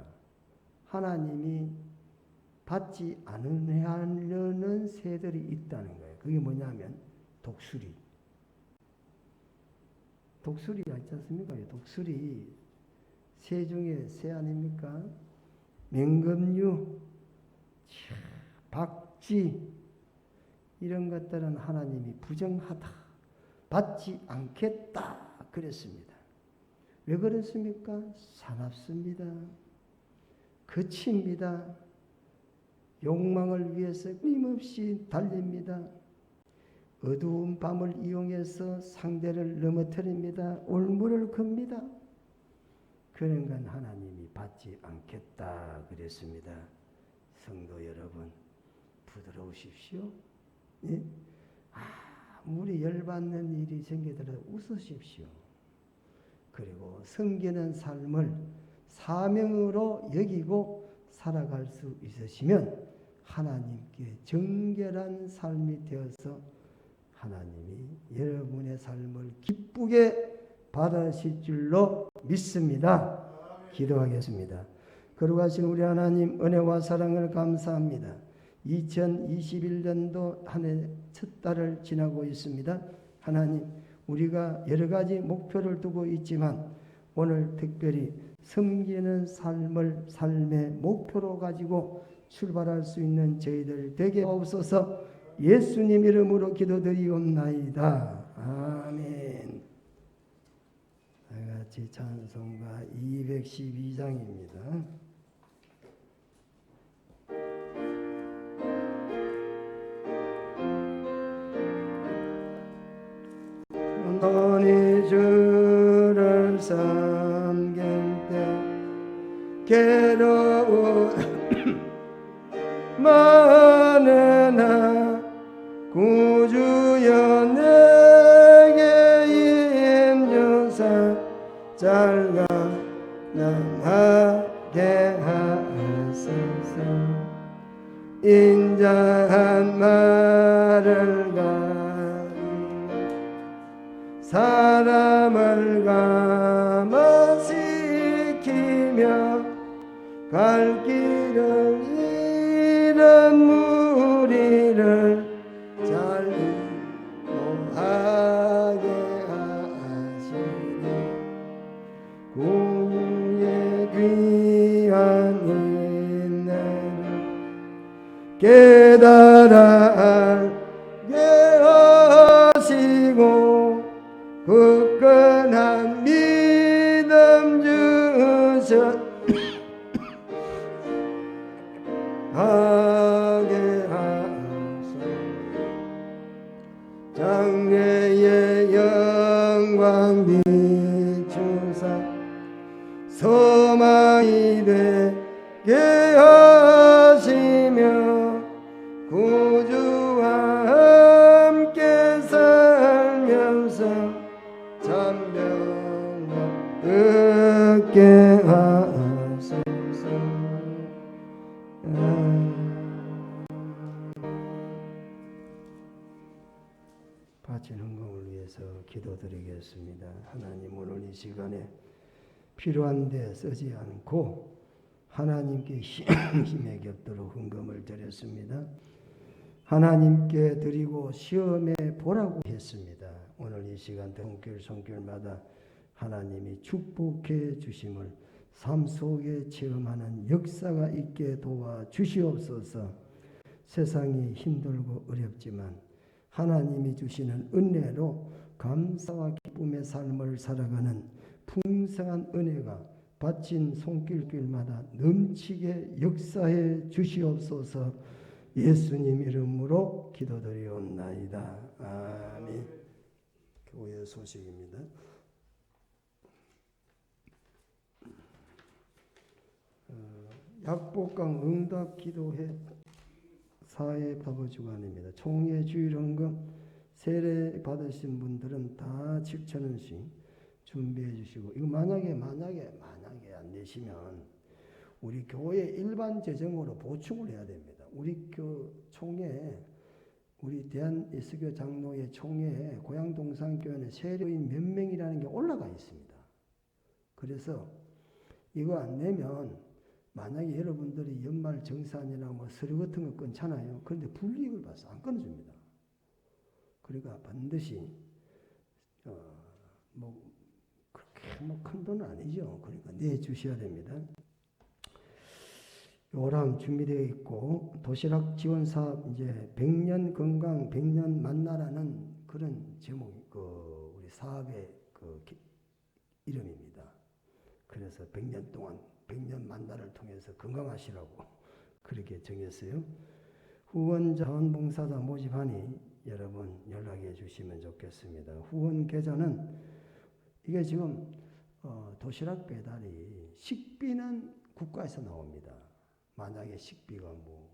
하나님이 받지 않으려는 새들이 있다는 거예요. 그게 뭐냐면 독수리. 독수리 있지 않습니까? 독수리 새 중에 새 아닙니까? 맹금류, 박쥐 이런 것들은 하나님이 부정하다, 받지 않겠다 그랬습니다. 왜 그랬습니까? 사납습니다. 거칩니다. 욕망을 위해서 끊임없이 달립니다. 어두운 밤을 이용해서 상대를 넘어뜨립니다. 올무를 겁니다. 그런 건 하나님이 받지 않겠다 그랬습니다. 성도 여러분, 부드러우십시오. 예? 아무리 열받는 일이 생기더라도 웃으십시오. 그리고 섬기는 삶을 사명으로 여기고 살아갈 수 있으시면 하나님께 정결한 삶이 되어서 하나님이 여러분의 삶을 기쁘게 받으실 줄로 믿습니다. 기도하겠습니다. 거룩하신 우리 하나님, 은혜와 사랑을 감사합니다. 2021년도 한 해 첫 달을 지나고 있습니다. 하나님, 우리가 여러 가지 목표를 두고 있지만 오늘 특별히 섬기는 삶의 목표로 가지고 출발할 수 있는 저희들 되게 하옵소서. 예수님 이름으로 기도드리옵나이다. 아멘. 다같이 찬송가 212장입니다. 너니 주를 섬길 때 괴로운 많으나 구주여 내게 임주사 잘가능하게 하소서. 인자한 말을 사람을 감화시키며 갈 길을 잃은 무리를 잘 인도하게 하시네. 구주의 귀한 인내를 깨달아 알게 하시고 굳건한 믿음 주셔 하게 하소서. 장래의 영광 비추사 소망이 되게 하시며 구주와 함께 살면서 참병을 얻게 하소서. 바친 헌금을 위해서 기도드리겠습니다. 하나님, 오늘 이 시간에 필요한 데 쓰지 않고 하나님께 힘에 겹도록 헌금을 드렸습니다. 하나님께 드리고 시험해 보라고 했습니다. 오늘 이 시간 손길마다 하나님이 축복해 주심을 삶 속에 체험하는 역사가 있게 도와주시옵소서. 세상이 힘들고 어렵지만 하나님이 주시는 은혜로 감사와 기쁨의 삶을 살아가는 풍성한 은혜가 바친 손길마다 넘치게 역사해 주시옵소서. 예수님 이름으로 기도드리옵나이다. 아멘. 교회 소식입니다. 약복강 응답 기도회 사회 바보주간입니다. 총회 주일헌금 세례 받으신 분들은 다 7,000원씩 준비해 주시고, 이거 만약에 안 내시면 우리 교회 일반 재정으로 보충을 해야 됩니다. 우리 총회, 우리 대한예수교 장로회 총회에 고양동산교회는 세례인 몇 명이라는 게 올라가 있습니다. 그래서 이거 안 내면 만약에 여러분들이 연말 정산이나 뭐 서류 같은 거 끊잖아요. 그런데 불이익을 봐서 안 끊어줍니다. 그러니까 반드시 뭐 그렇게 뭐 큰 돈은 아니죠. 그러니까 내주셔야 됩니다. 요람 준비되어 있고, 도시락 지원 사업 이제 100년 건강 100년 만나라는 그런 제목, 우리 사업의 이름입니다. 그래서 100년 동안 100년 만나를 통해서 건강하시라고 그렇게 정했어요. 후원 자원봉사자 모집하니 여러분 연락해 주시면 좋겠습니다. 후원 계좌는 이게 지금 도시락 배달이 식비는 국가에서 나옵니다. 만약에 식비가 뭐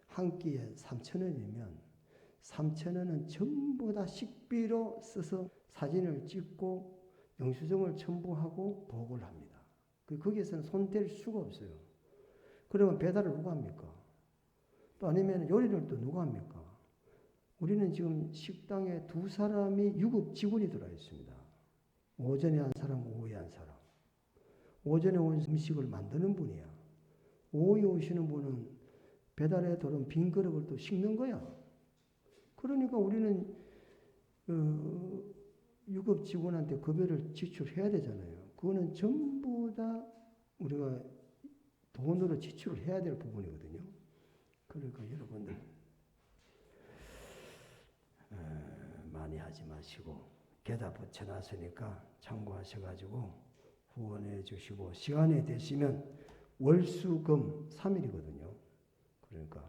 한 끼에 3,000원이면 3,000원은 전부 다 식비로 써서 사진을 찍고 영수증을 첨부하고 보고를 합니다. 거기에서는 손댈 수가 없어요. 그러면 배달을 누가 합니까? 또 아니면 요리를 또 누가 합니까? 우리는 지금 식당에 2사람이 유급 직원이 들어와 있습니다. 오전에 한 사람, 오후에 한 사람. 오전에 온 음식을 만드는 분이야. 오후에 오시는 분은 배달에 들어온 빈 그릇을 또 씻는 거야. 그러니까 우리는 유급 직원한테 급여를 지출해야 되잖아요. 그거는 전부 다 우리가 돈으로 지출을 해야 될 부분이거든요. 그러니까 여러분들 많이 하지 마시고 게다 붙여놨으니까 참고하셔가지고 후원해 주시고, 시간이 되시면 월수금 3일이거든요. 그러니까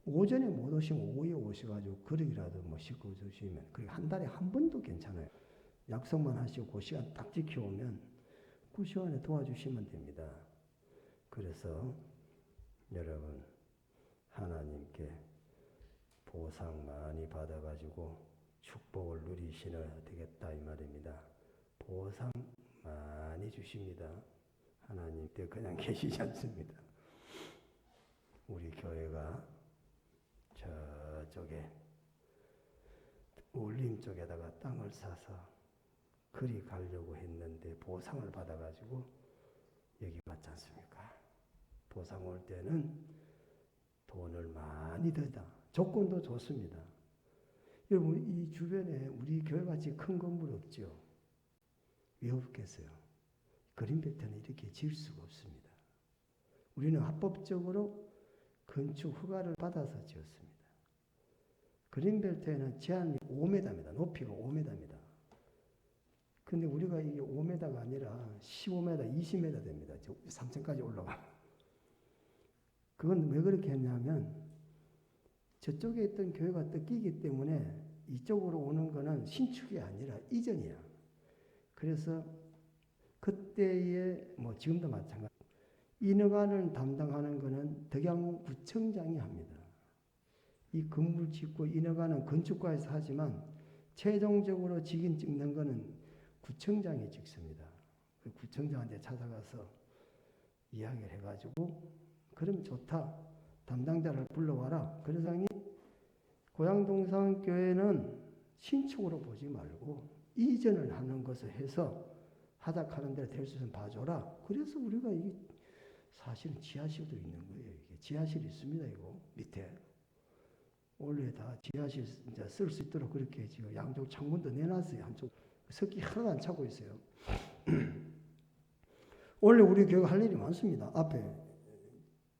오전에 못 오시면 오후에 오셔가지고 그릇이라도 뭐 씻고 주시면, 그게 한 달에 한 번도 괜찮아요. 약속만 하시고 그 시간 딱 지켜오면 그 시간에 도와주시면 됩니다. 그래서 여러분 하나님께 보상 많이 받아가지고 축복을 누리시셔야 되겠다 이 말입니다. 보상 많이 주십니다. 하나님 때 그냥 계시지 않습니다. 우리 교회가 저쪽에 울림 쪽에다가 땅을 사서 그리 가려고 했는데 보상을 받아가지고 여기 왔지 않습니까? 보상 올 때는 돈을 많이 들다. 조건도 좋습니다. 여러분 이 주변에 우리 교회같이 큰 건물 없죠? 왜 없겠어요? 그린벨트는 이렇게 지을 수가 없습니다. 우리는 합법적으로 건축 허가를 받아서 지었습니다. 그린벨트에는 제한이 5m입니다. 높이가 5m입니다. 근데 우리가 이게 5m가 아니라 15m, 20m 됩니다. 3층까지 올라가. 그건 왜 그렇게 했냐면 저쪽에 있던 교회가 뜯기기 때문에 이쪽으로 오는 거는 신축이 아니라 이전이야. 그래서 그때의 뭐 지금도 마찬가지. 인허가를 담당하는 거는 덕양구청장이 합니다. 이 건물 짓고 인허가는 건축가에서 하지만 최종적으로 직인 찍는 거는 구청장이 찍습니다. 그 구청장한테 찾아가서 이야기를 해가지고 그럼 좋다. 담당자를 불러와라. 그러자니 고양동산교회는 신축으로 보지 말고 이전을 하는 것을 해서 하작하는 데를 될 수 있으면 봐줘라. 그래서 우리가 이게 사실은 지하실도 있는 거예요. 이게 지하실이 있습니다. 이거 밑에. 원래 다 지하실 이제 쓸 수 있도록 그렇게 지금 양쪽 창문도 내놨어요. 한쪽 석기 하나도 안 차고 있어요. 원래 우리 교회가 할 일이 많습니다. 앞에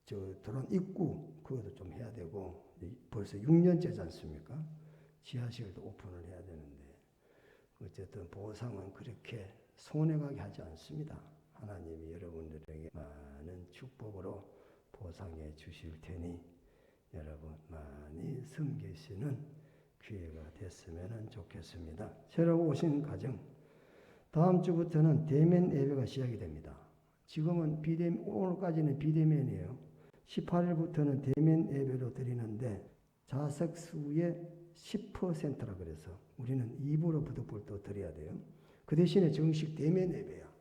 들어온 입구 그것도 좀 해야 되고 벌써 6년째지 않습니까? 지하실도 오픈을 해야 되는데 어쨌든 보상은 그렇게 손해가게 하지 않습니다. 하나님이 여러분들에게 많은 축복으로 보상해 주실 테니 여러분 많이 섬기시는 기회가 됐으면 좋겠습니다. 새로 오신 가정, 다음 주부터는 대면 예배가 시작이 됩니다. 지금은 오늘까지는 비대면이에요. 18일부터는 대면 예배로 드리는데 좌석 수의 10%라 그래서 우리는 2부로 부득불도 드려야 돼요. 그 대신에 정식 대면 예배야.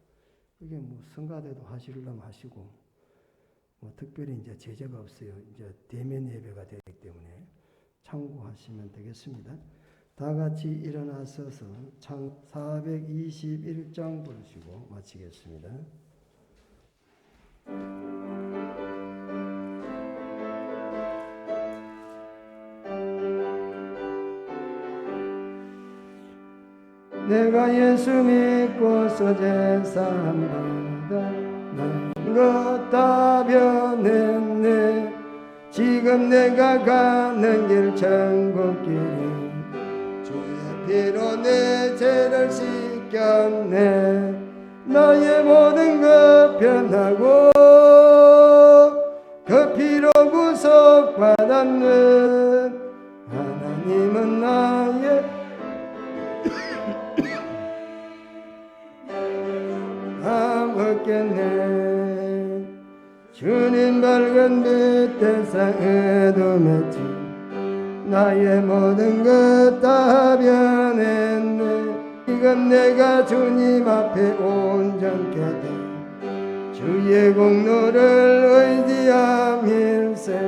그게 뭐 성가대도 하시려면 하시고 뭐 특별히 이제 제재가 없어요. 이제 대면 예배가 되기 때문에 참고하시면 되겠습니다. 다 같이 일어나서서 창 421장 부르시고 마치겠습니다. 내가 예수 믿고서 제사함 받아 나인 것 다 변했네. 지금 내가 가는 길 천국길이 주의 피로 내 죄를 씻겼네. 나의 모든 것 변하고 그 피로 구속받았는 하나님은 나의 없겠네. 주님 밝은 빛 대상 어둠했지. 나의 모든 것 다 변했네. 지금 내가 주님 앞에 온전케 돼 주의 공로를 의지함일세.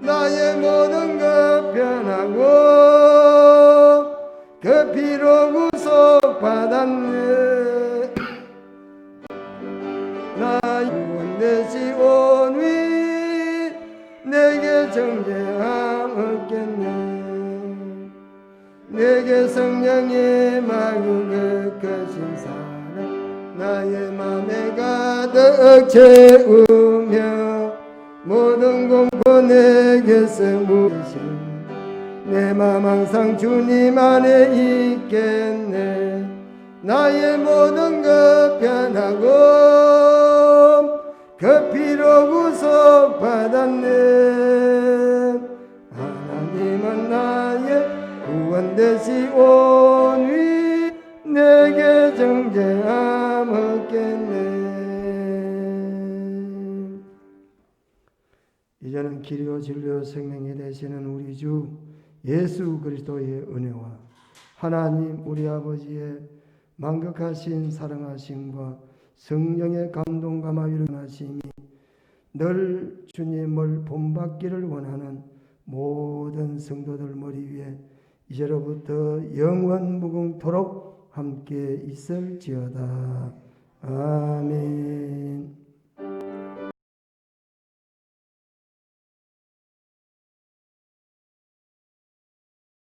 나의 모든 것 변하고 그 피로 구속받았네. 나 구원되시 온 위 내게 정죄함 없겠네. 내게 성령의 마구 그 크신 사랑 나의 맘에 가득 채우며 모든 공포 내게서 무신 내 맘 항상 주님 안에 있겠네. 나의 모든 것 변하고 그 피로 구속받았네. 하나님은 나의 구원 되시온 위 내게 정죄함 없겠네. 이제는 길이요 진리요 생명이 되시는 우리 주 예수 그리스도의 은혜와 하나님 우리 아버지의 만극하신 사랑하심과 성령의 감동 감화위로 하심이 늘 주님을 본받기를 원하는 모든 성도들 머리 위에 이제로부터 영원 무궁토록 함께 있을지어다. 아멘.